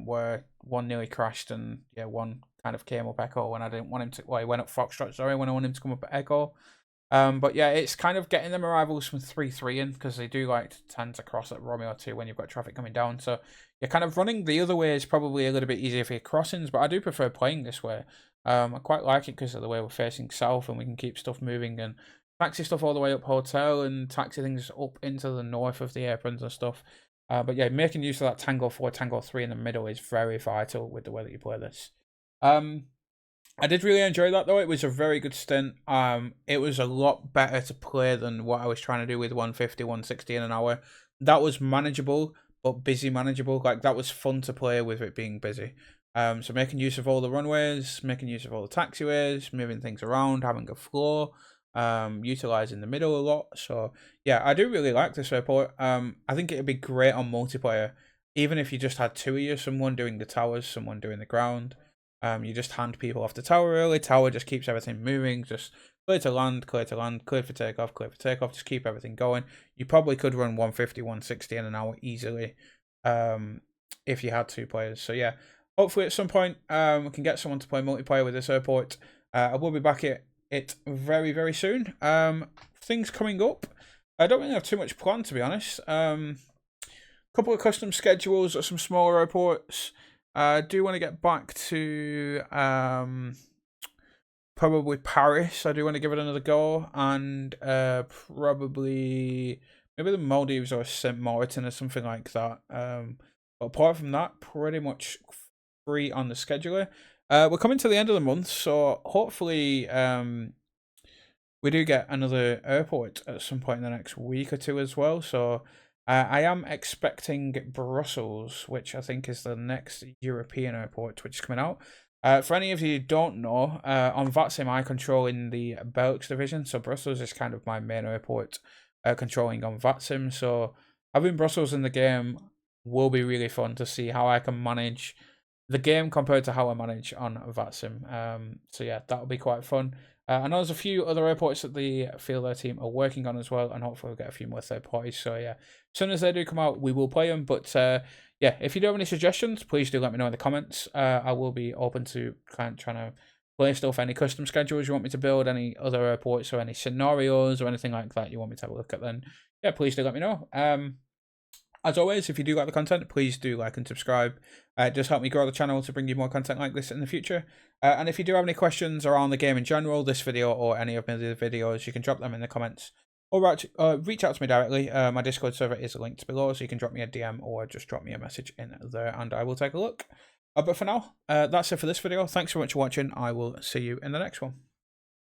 where one nearly crashed, and yeah, one kind of came up Echo when I didn't want him to. Well, he went up Foxtrot, sorry, when I wanted him to come up at Echo. But yeah, it's kind of getting them arrivals from 3-3 in, because they do like to tend to cross at Romeo 2 when you've got traffic coming down. So you're kind of running the other way is probably a little bit easier for your crossings, but I do prefer playing this way. I quite like it because of the way we're facing south and we can keep stuff moving and taxi stuff all the way up hotel and taxi things up into the north of the aprons and stuff. But yeah, making use of that Tango 4, Tango 3 in the middle is very vital with the way that you play this. I did really enjoy that though. It was a very good stint. It was a lot better to play than what I was trying to do with 150, 160 in an hour. That was manageable, but busy manageable. Like, that was fun to play with it being busy. So making use of all the runways, making use of all the taxiways, moving things around, having a floor, utilizing the middle a lot. So yeah, I do really like this airport. I think it'd be great on multiplayer, even if you just had two of you, someone doing the towers, someone doing the ground. You just hand people off the tower early. Tower just keeps everything moving. Just clear to land, clear to land, clear for takeoff, clear for takeoff. Just keep everything going. You probably could run 150, 160 in an hour easily, if you had two players. So yeah, hopefully at some point we can get someone to play multiplayer with this airport. I will be back at it very, very soon. Things coming up. I don't really have too much planned, to be honest. Couple of custom schedules at some smaller airports. I do want to get back to probably Paris. I do want to give it another go, and probably maybe the Maldives or St. Martin or something like that. But apart from that, pretty much free on the scheduler. We're coming to the end of the month, so hopefully we do get another airport at some point in the next week or two as well. So I am expecting Brussels, which I think is the next European airport, which is coming out. For any of you who don't know, on VATSIM I control in the Belux division, so Brussels is kind of my main airport, controlling on VATSIM. So having Brussels in the game will be really fun to see how I can manage the game compared to how I manage on VATSIM. So yeah, that'll be quite fun. I know there's a few other airports that the Fielder team are working on as well, and hopefully we'll get a few more third parties. So yeah, as soon as they do come out, we will play them. But yeah, if you do have any suggestions, please do let me know in the comments. I will be open to trying to play stuff, any custom schedules you want me to build, any other airports or any scenarios or anything like that you want me to have a look at, then yeah, please do let me know. As always, if you do like the content, please do like and subscribe. It does help me grow the channel to bring you more content like this in the future. And if you do have any questions around the game in general, this video or any of my other videos, you can drop them in the comments. Or reach out to me directly. My Discord server is linked below, so you can drop me a DM or just drop me a message in there and I will take a look. But for now, that's it for this video. Thanks so much for watching. I will see you in the next one.